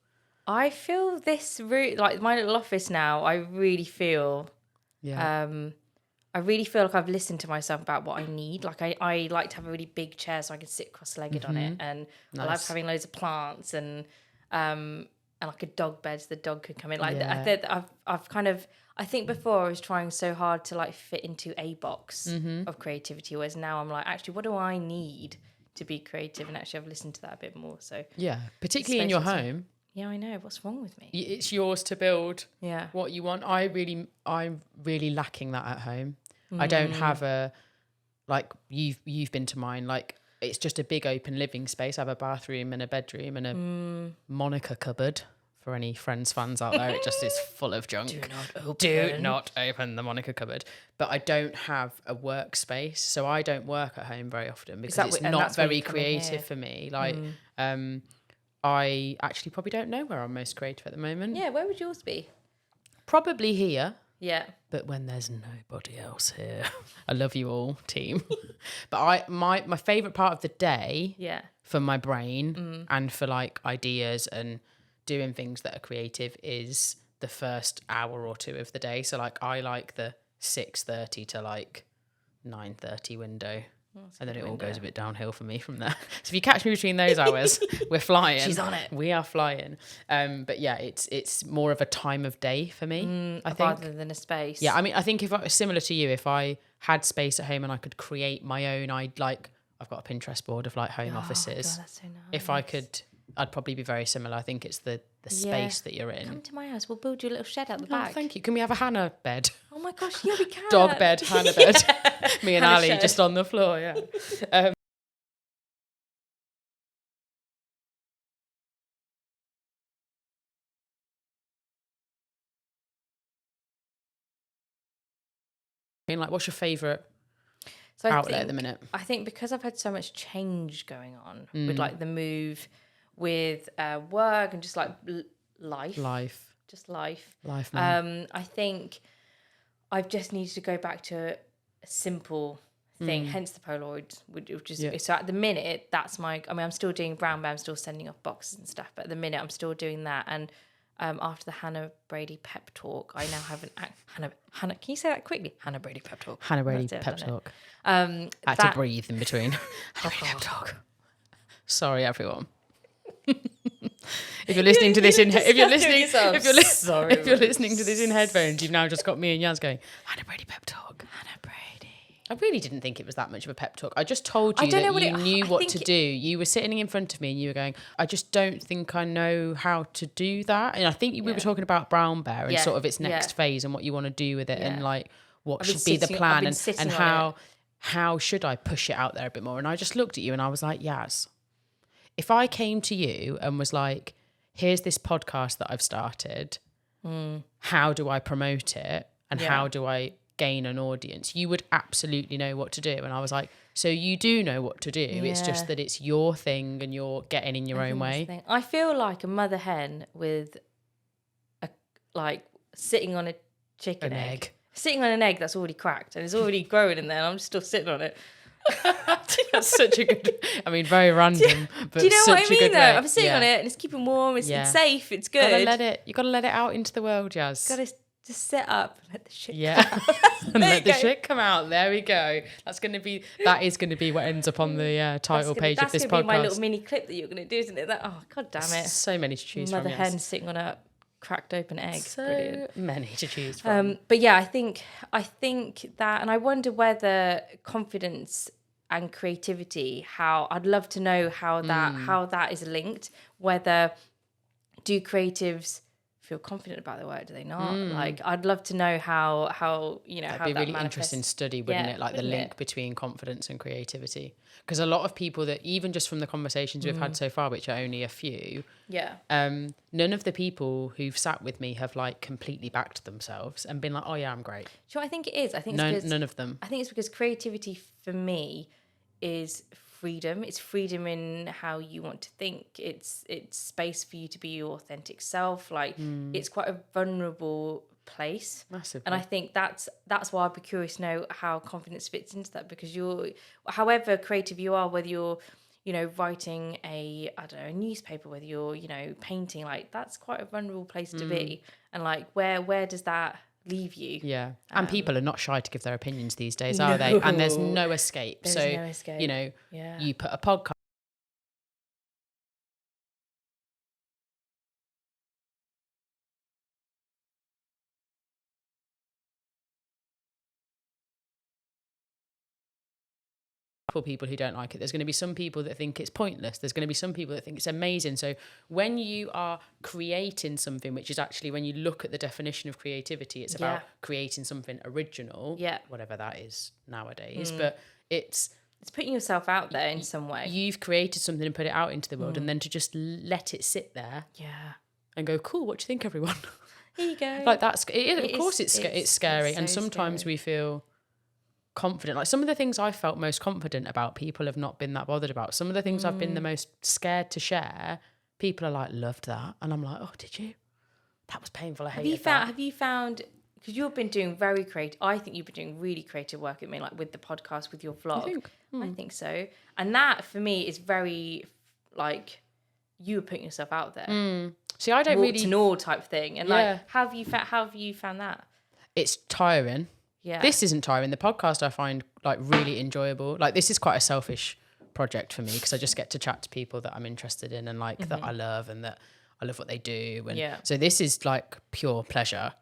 I feel this like my little office now. I really feel, I really feel like I've listened to myself about what I need. Like I like to have a really big chair so I can sit cross-legged on it, and I love having loads of plants and like a dog bed so the dog could come in. I think before I was trying so hard to fit into a box of creativity, whereas now I'm like, actually, what do I need to be creative? And actually I've listened to that a bit more. So yeah, particularly in your home. Yeah, I know. What's wrong with me? It's yours to build what you want. I'm really lacking that at home. I don't have you've been to mine. It's just a big open living space. I have a bathroom and a bedroom and a Monica cupboard. For any Friends fans out there, it just is full of junk. Do not open the Monica cupboard. But I don't have a workspace, so I don't work at home very often because it's not very creative for me. I actually probably don't know where I'm most creative at the moment. Yeah, where would yours be? Probably here. Yeah. But when there's nobody else here, I love you all, team. But my favourite part of the day for my brain and for like ideas and doing things that are creative is the first hour or two of the day. So like I like the 6:30 to like 9:30 window. And then it all goes a bit downhill for me from there. So if you catch me between those hours, we're flying. She's on it. We are flying. But yeah, it's more of a time of day for me, I think. Rather than a space. Yeah, I mean, I think if I was similar to you, if I had space at home and I could create my own, I've got a Pinterest board of like home offices. God, that's so nice. If I could, I'd probably be very similar. I think it's the space that you're in. Come to my house. We'll build you a little shed out the Oh, back. thank you. Can we have a Hannah bed? Oh my gosh, yeah, we can. Dog bed, Hannah bed. Me and Hannah Ali shed. just on the floor, yeah. Like, what's your favourite So outlet at the minute? I think because I've had so much change going on with like the move, with work and just like life. Just life. Life, man. I think I've just needed to go back to a simple thing, hence the Polaroid, which is so at the minute that's I'm still doing brown bear, I'm still sending off boxes and stuff, but at the minute I'm still doing that. And after the Hannah Brady pep talk, I now have Hannah. Can you say that quickly? Hannah Brady pep talk. Hannah Brady pep talk. I had to breathe in between. Hannah Brady pep talk. Sorry, everyone. If you're listening to this if you're listening to this in headphones, you've now just got me and Yaz going, Hannah Brady pep talk. Hannah Brady. I really didn't think it was that much of a pep talk. I just told you that you knew what to do. You were sitting in front of me and you were going, I just don't think I know how to do that. And I think we were talking about brown bear and sort of its next phase and what you want to do with it and like what should be the plan and how should I push it out there a bit more. And I just looked at you and I was like, Yaz, if I came to you and was like, here's this podcast that I've started, how do I promote it and how do I gain an audience? You would absolutely know what to do. And I was like, so you do know what to do. It's just that it's your thing and you're getting in your own way. I feel like a mother hen with sitting on a chicken egg. Sitting on an egg that's already cracked and it's already growing in there and I'm still sitting on it. That's such a good, I mean, very random, but do you know such what I mean, a good though? way. I'm sitting on it and it's keeping warm, it's safe, it's good. You gotta let it out into the world, Jazz. Gotta just sit up and let the shit come out. And let the shit come out. There we go. That is gonna be what ends up on the title page of this podcast. That's gonna be my little mini clip that you're gonna do, isn't it? Oh god damn it. So many to choose Mother from. hen sitting on a cracked open egg. So brilliant. Many to choose from. But yeah, I think that, and I wonder whether confidence and creativity, I'd love to know how that is linked. Whether do creatives feel confident about their work? Do they not? Like, I'd love to know how that'd be a really interesting study, wouldn't it? Like the link between confidence and creativity. Because a lot of people that, even just from the conversations we've had so far, which are only a few, none of the people who've sat with me have like completely backed themselves and been like, oh yeah, I'm great. Do you know what I think it is? I think none of them. I think it's because creativity for me is freedom. It's freedom in how you want to think. It's space for you to be your authentic self. Like it's quite a vulnerable place. Massively. And I think that's why I'd be curious to know how confidence fits into that, because however creative you are, whether you're writing a newspaper, whether you're painting, like that's quite a vulnerable place to be. And like where does that leave you? Yeah. And people are not shy to give their opinions these days, are they? And there's no escape. There's no escape. You put a podcast for people who don't like it. There's going to be some people that think it's pointless. There's going to be some people that think it's amazing. So when you are creating something, which is actually, when you look at the definition of creativity, it's about creating something original, whatever that is nowadays. But it's putting yourself out there in some way. You've created something and put it out into the world, and then to just let it sit there and go, cool, what do you think, everyone? Here you go. Like of course it's scary. It's and sometimes scary. We feel confident. Like some of the things I felt most confident about, people have not been that bothered about. Some of the things I've been the most scared to share, people are like, loved that. And I'm like, oh, did you? That was painful. I hated Have you found, because you've been doing very creative, I think you've been doing really creative work at me, like with the podcast, with your vlog. I think so. And that for me is very like, you were putting yourself out there. See, I don't Walked and all type thing. And like, how have you found that? It's tiring. Yeah. This isn't tiring. The podcast I find like really enjoyable. Like this is quite a selfish project for me because I just get to chat to people that I'm interested in and like that I love and that I love what they do. And so this is like pure pleasure.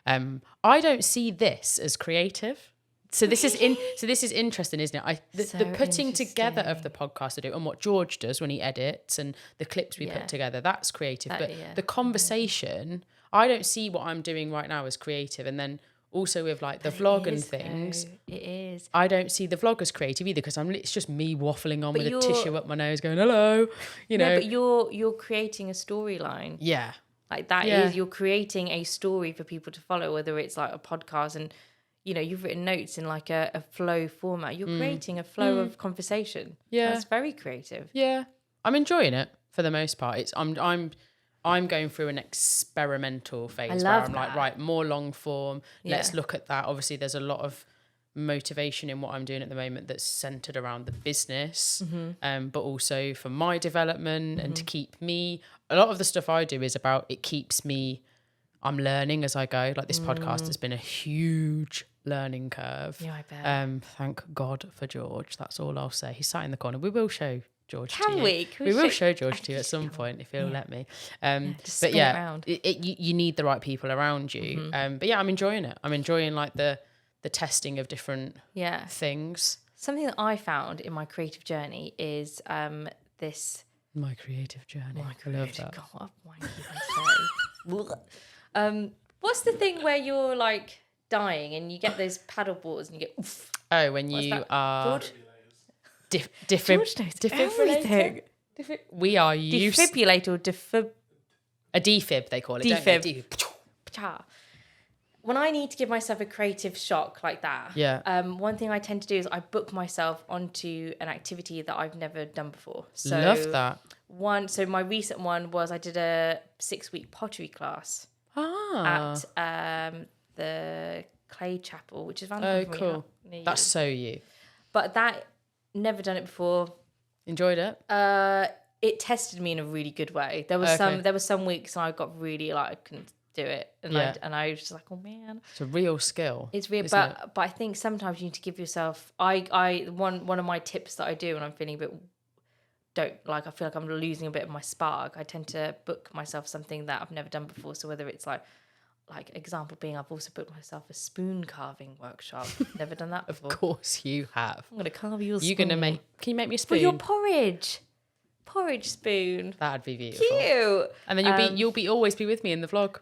I don't see this as creative. So this is interesting, isn't it? The putting together of the podcast I do and what George does when he edits and the clips we put together, that's creative. But the conversation, I don't see what I'm doing right now as creative. And then also with like the vlog and things, it is. I don't see the vlog as creative either because it's just me waffling on with a tissue up my nose going, hello, you know. No, but you're creating a storyline. Yeah. Like that is, you're creating a story for people to follow, whether it's like a podcast and, you know, you've written notes in like a flow format. You're creating a flow of conversation. Yeah. That's very creative. Yeah. I'm enjoying it for the most part. I'm going through an experimental phase where I'm like, right, more long form. Let's look at that. Obviously, there's a lot of motivation in what I'm doing at the moment that's centered around the business, but also for my development and to keep me. A lot of the stuff I do is about it keeps me. I'm learning as I go. Like this podcast has been a huge learning curve. Yeah, I bet. Thank God for George. That's all I'll say. He's sat in the corner. We will show George to you. Can we? We will show George to you at some point if he'll let me. But yeah, you need the right people around you. But yeah, I'm enjoying it. I'm enjoying like the testing of different things. Something that I found in my creative journey is this. My creative journey. I love that. God, what a wanky say. What's the thing where you're like dying and you get those paddle boards and you get oof? Oh, when you are defibrillator. We are used Defibrillator or a defib they call it. Defib. Don't they? When I need to give myself a creative shock like that, one thing I tend to do is I book myself onto an activity that I've never done before. So love that. So my recent one was I did a 6-week pottery class at the Clay Chapel, which is around the corner. Cool. That's so you. But that, never done it before. Enjoyed it? It tested me in a really good way. There was some weeks I got really like I couldn't do it, and I was just like, oh man, it's a real skill. It's real, but I think sometimes you need to give yourself. One of my tips that I do when I'm feeling a bit I feel like I'm losing a bit of my spark. I tend to book myself something that I've never done before. So whether it's like example being, I've also booked myself a spoon carving workshop. Never done that before. Of course you have. I'm gonna carve you a spoon. Can you make me a spoon? For your porridge spoon. That'd be beautiful. Cute. And then you'll always be with me in the vlog.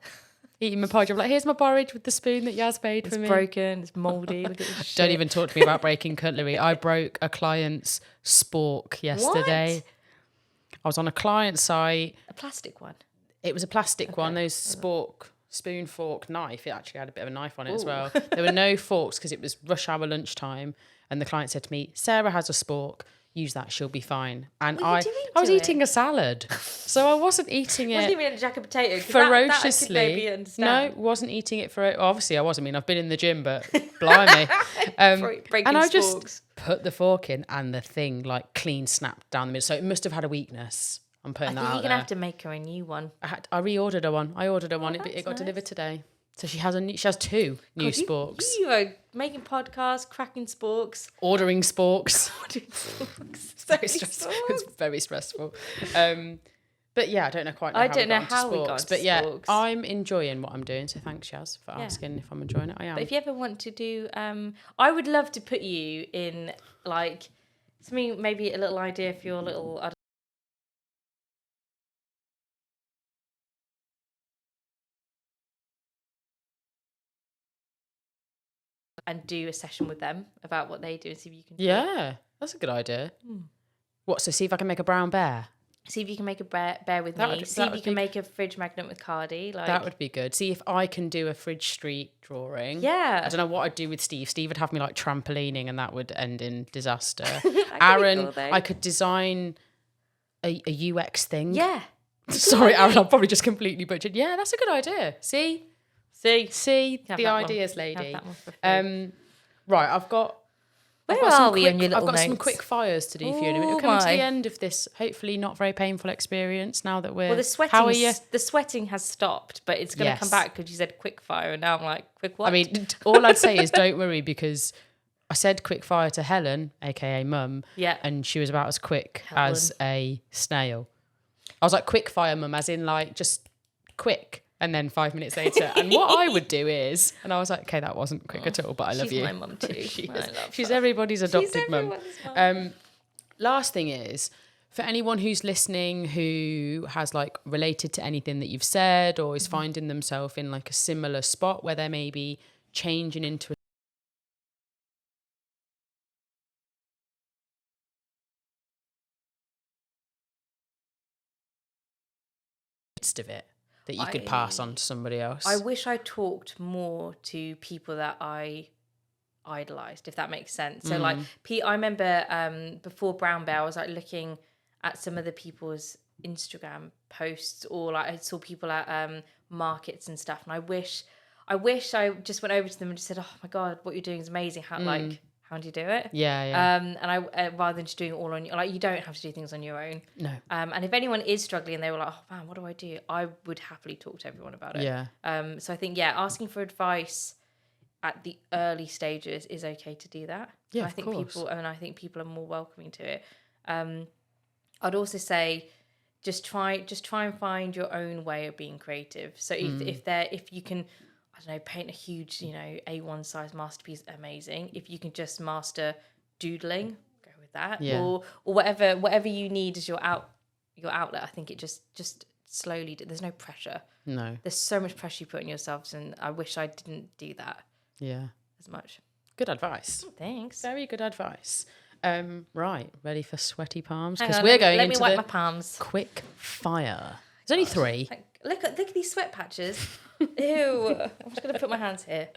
Eating my porridge. I'm like, here's my porridge with the spoon that Yaz made for me. It's broken. It's mouldy. Look at this shit. Don't even talk to me about breaking cutlery. I broke a client's spork yesterday. What? I was on a client site. A plastic one? It was a plastic one. Those spork, spoon, fork, knife. It actually had a bit of a knife on it as well. There were no forks because it was rush hour lunchtime. And the client said to me, Sarah has a spork. Use that, she'll be fine. And I was eating a salad. So I wasn't eating it. Wasn't even a jack of potato. Ferociously. That I could maybe understand. No, wasn't eating it obviously I wasn't. I mean, I've been in the gym, but blimey. And I just put the fork in and the thing like clean snapped down the middle. So it must have had a weakness. I'm putting that out there. You're going to have to make her a new one. I reordered her one. It got delivered today. So she has two new sporks. You are making podcasts, cracking sporks. Ordering sporks. It's very stressful. But yeah, I don't know quite how we got into sporks. But yeah, I'm enjoying what I'm doing. So thanks, Yaz, for asking if I'm enjoying it. I am. But if you ever want to do, I would love to put you in like something, maybe a little idea for your little. And do a session with them about what they do and see if you can do it. That's a good idea. What, so see if I can make a brown bear? See if you can make a bear with me. See if you can make a fridge magnet with Cardi. That would be good. See if I can do a Fridge Street drawing. Yeah. I don't know what I'd do with Steve. Steve would have me like trampolining and that would end in disaster. Aaron, I could design a UX thing. Yeah. Sorry, Aaron, I've probably just completely butchered. Yeah, that's a good idea. See Have the that one. ideas, Have lady. that one for free. Right, I've got Where some are we quick, on your little I've got some notes? quick fires to do for you in a minute. Oh We're coming to my. the end of this, hopefully not very painful experience now that we're... Well, How are you? the sweating has stopped, but it's going to come Yes. back because you said quick fire, and now I'm like, quick what? I mean, all I'd say is don't worry, because I said quick fire to Helen, aka Mum, Yeah. and she was about as quick Helen. as a snail. I was like, quick fire, Mum, as in like just quick. And then 5 minutes later, and what I would do is, and I was like, okay, that wasn't quick at all, but I love She's you. my mum too. She's everybody's adopted mum. Mum. Last thing is, for anyone who's listening who has like related to anything that you've said or is finding themselves in like a similar spot where they're maybe changing into a midst of it that you could pass on to somebody else. I wish I talked more to people that I idolized, if that makes sense. So like I remember before Brown Bear, I was like looking at some of the people's Instagram posts, or like I saw people at markets and stuff, and I wish I just went over to them and just said, oh my god, what you're doing is amazing. How do you do it? Yeah. And I rather than just doing it all on your, like, you don't have to do things on your own. No. And if anyone is struggling and they were like, oh man, what do I do? I would happily talk to everyone about it. Yeah. So I think, asking for advice at the early stages is okay to do that. Yeah, I think I think people are more welcoming to it. I'd also say just try and find your own way of being creative. So if you can, I don't know, paint a huge, A1 size masterpiece, amazing. If you can just master doodling, go with that. Yeah. Or whatever you need as your outlet. I think it just slowly, there's no pressure. No. There's so much pressure you put on yourselves, and I wish I didn't do that as much. Good advice. Thanks. Very good advice. Right, ready for sweaty palms? Hang Because on, we're going let into me wipe the my palms. quick fire. There's only 3. Look at these sweat patches. Ew. I'm just gonna put my hands here.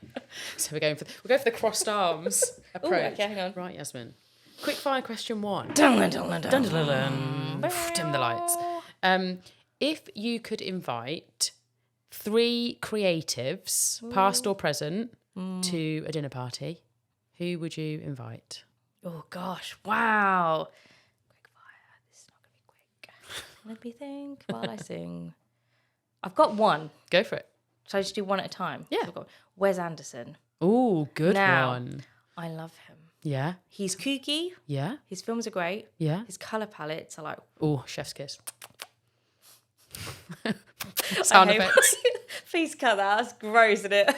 So we're going for the crossed arms approach. Ooh, okay, hang on. Right, Yasmin. Quick fire question 1. Dun, dun, dun, dun. Dun, dun, dun, dun. Dim the lights. If you could invite 3 creatives, past or present, to a dinner party, who would you invite? Oh gosh! Wow. Quick fire. This is not gonna be quick. Let me think while I sing. I've got one. Go for it. Shall I just do one at a time? Yeah. I've got Wes Anderson. Ooh, good Now, one. I love him. Yeah. He's kooky. Yeah. His films are great. Yeah. His colour palettes are like... Oh, chef's kiss. Sound effects. Please cut that. That's gross, isn't it?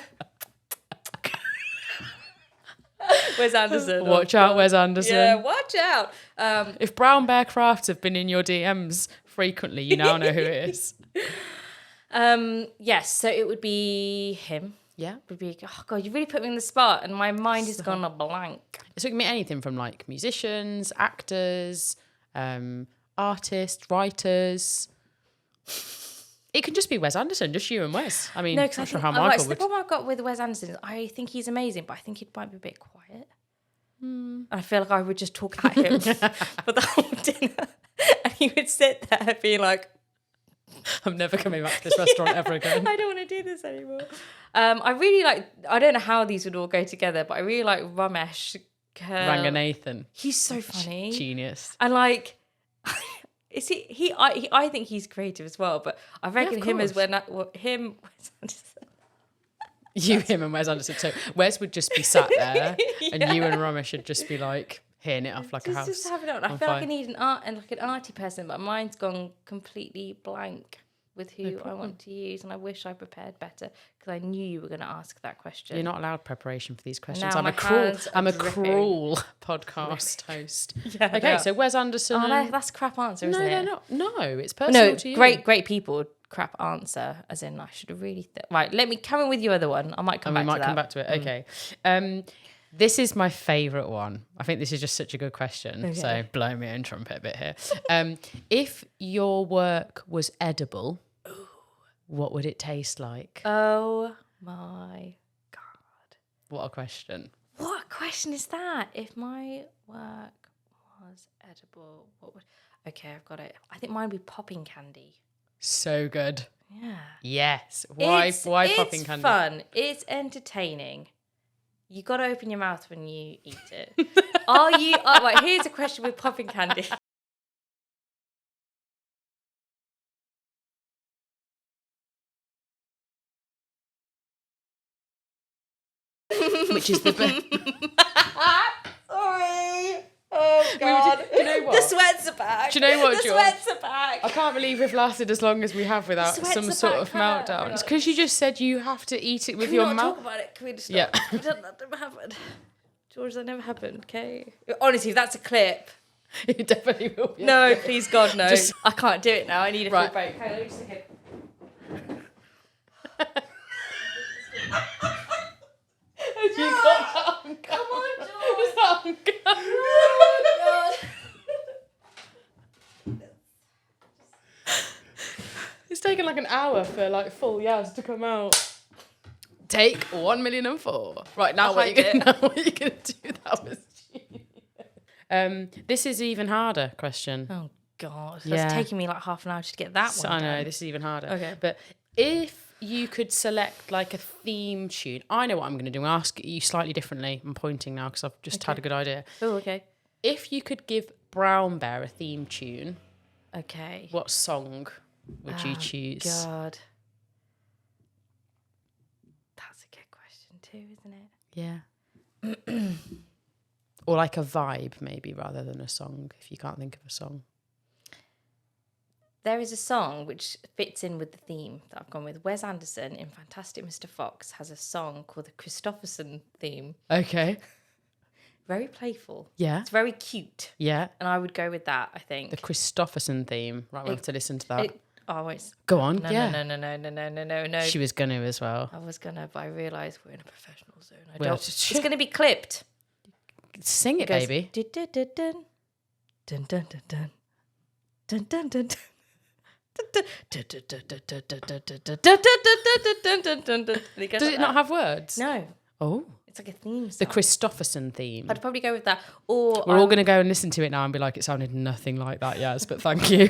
Wes Anderson. Watch out, Wes Anderson. Yeah, watch out. If Brown Bear Crafts have been in your DMs frequently, you now know who it is. Yes, so it would be him. Yeah. Would be, oh God, you really put me on the spot and my mind has gone a blank. So it can be anything from like musicians, actors, artists, writers. It can just be Wes Anderson, just you and Wes. I mean, No, not because sure how Michael the would. problem I've got with Wes Anderson is I think he's amazing, but I think he might be a bit quiet. And I feel like I would just talk at him for the whole dinner. And he would sit there being like, I'm never coming back to this restaurant ever again. I don't want to do this anymore. I really like, I don't know how these would all go together, but I really like Ramesh. Ranganathan. He's so funny. Genius. And like, I think he's creative as well, but I reckon him as Wes Anderson. Him and Wes Anderson. So Wes would just be sat there and you and Ramesh should just be like hitting it off like a house. Just have it on. I feel like I need an arty person, but mine's gone completely blank with who I want to use, and I wish I prepared better because I knew you were going to ask that question. You're not allowed preparation for these questions. Now I'm a cruel podcast host. Yeah, okay, so Wes Anderson. Oh, that's a crap answer, isn't it? No, it's personal to you. Great people. Crap answer, as in I should have really... Right, let me come in with your other one. I might come back to that. We might come back to it. Okay. This is my favourite one. I think this is just such a good question. Okay. So blow me in trumpet a bit here. If your work was edible, what would it taste like? Oh my God. What a question. What question is that? If my work was edible, what would... Okay, I've got it. I think mine would be popping candy. So good. Yeah. Yes. Why popping candy? It's fun. It's entertaining. You got to open your mouth when you eat it. Right, here's a question with popping candy. Which is the best. Sorry. Oh, God. Do you know what? The sweats are back. Do you know what, The George? sweats are back. I can't believe we've lasted as long as we have without sweats some are sort back, of Hannah. meltdown. It's because you just said you have to eat it with Can your we not mouth. talk about it? Can we just stop? Yeah. That never happened. George, that never happened, okay? Honestly, if that's a clip. It definitely will be. No, please, God, no. Just- I can't do it now. I need a full Right. break. Okay, let me just take it. You got that on Come on, George. Is that on camera? Oh, God. It's taken like an hour for like full Yaz to come out. Take 1,000,004. Right, now what are you gonna do? That was genius. This is even harder question. Oh, God. Yeah. It's taking me like half an hour just to get that one I know, done. this is even harder. Okay. But if you could select like a theme tune, I know what I'm going to do. I'll ask you slightly differently. I'm pointing now because I've just had a good idea. Oh, okay. If you could give Brown Bear a theme tune, Okay. what song would you choose? God. That's a good question too, isn't it? Yeah. Or like a vibe maybe rather than a song if you can't think of a song. There is a song which fits in with the theme that I've gone with. Wes Anderson in Fantastic Mr. Fox has a song called the Christopherson theme. Okay. Very playful. Yeah. It's very cute. Yeah. And I would go with that, I think. The Christopherson theme. Right, we'll have to listen to that. I won't. Go on. No, yeah. No. She was gonna as well. I was gonna, but I realised we're in a professional zone. Well, It's gonna be clipped. Sing it, goes, baby. Dun dun dun dun dun dun dun dun dun dun. Does it not have words? No. Oh. It's like a theme The song. Christopherson theme. I'd probably go with that. Or We're all going to go and listen to it now and be like, it sounded nothing like that, Yaz, but thank you.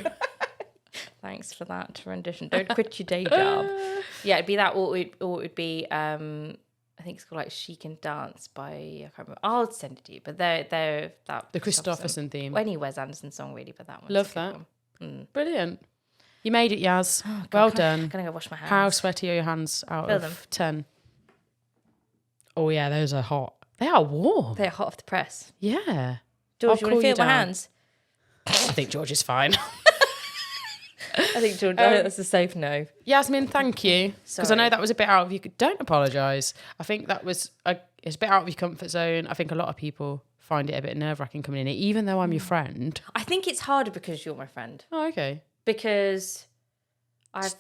Thanks for that rendition. Don't quit your day job. Yeah, it'd be that, or it would be, I think it's called like She Can Dance by, I can't remember. I'll send it to you, but they're that. The Christopherson theme. Any Wes Anderson song really, but that one. Love that. Brilliant. You made it, Yaz. Oh, God, well done. I'm going to go wash my hands. How sweaty are your hands out Feel of them. 10? Oh, yeah, those are hot. They are warm. They're hot off the press. Yeah. George, I'll you want to cool you feel my down. hands? I think George is fine. I think George, I think that's a safe no. Yasmin, thank you. Because I know Sorry. that was a bit out of your... Don't apologise. I think that was... it's a bit out of your comfort zone. I think a lot of people find it a bit nerve-wracking coming in here, even though I'm your friend. I think it's harder because you're my friend. Oh, okay. Because I've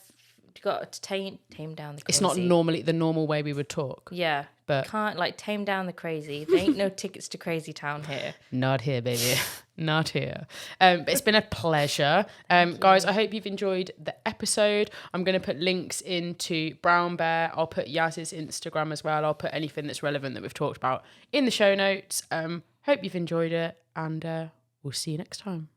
got to tame down the crazy. It's not normally the normal way we would talk. Yeah. But Can't like tame down the crazy. There ain't no tickets to Crazy Town here. not here, baby. Not here. But it's been a pleasure. Guys, I hope you've enjoyed the episode. I'm going to put links into Brown Bear. I'll put Yaz's Instagram as well. I'll put anything that's relevant that we've talked about in the show notes. Hope you've enjoyed it, and we'll see you next time.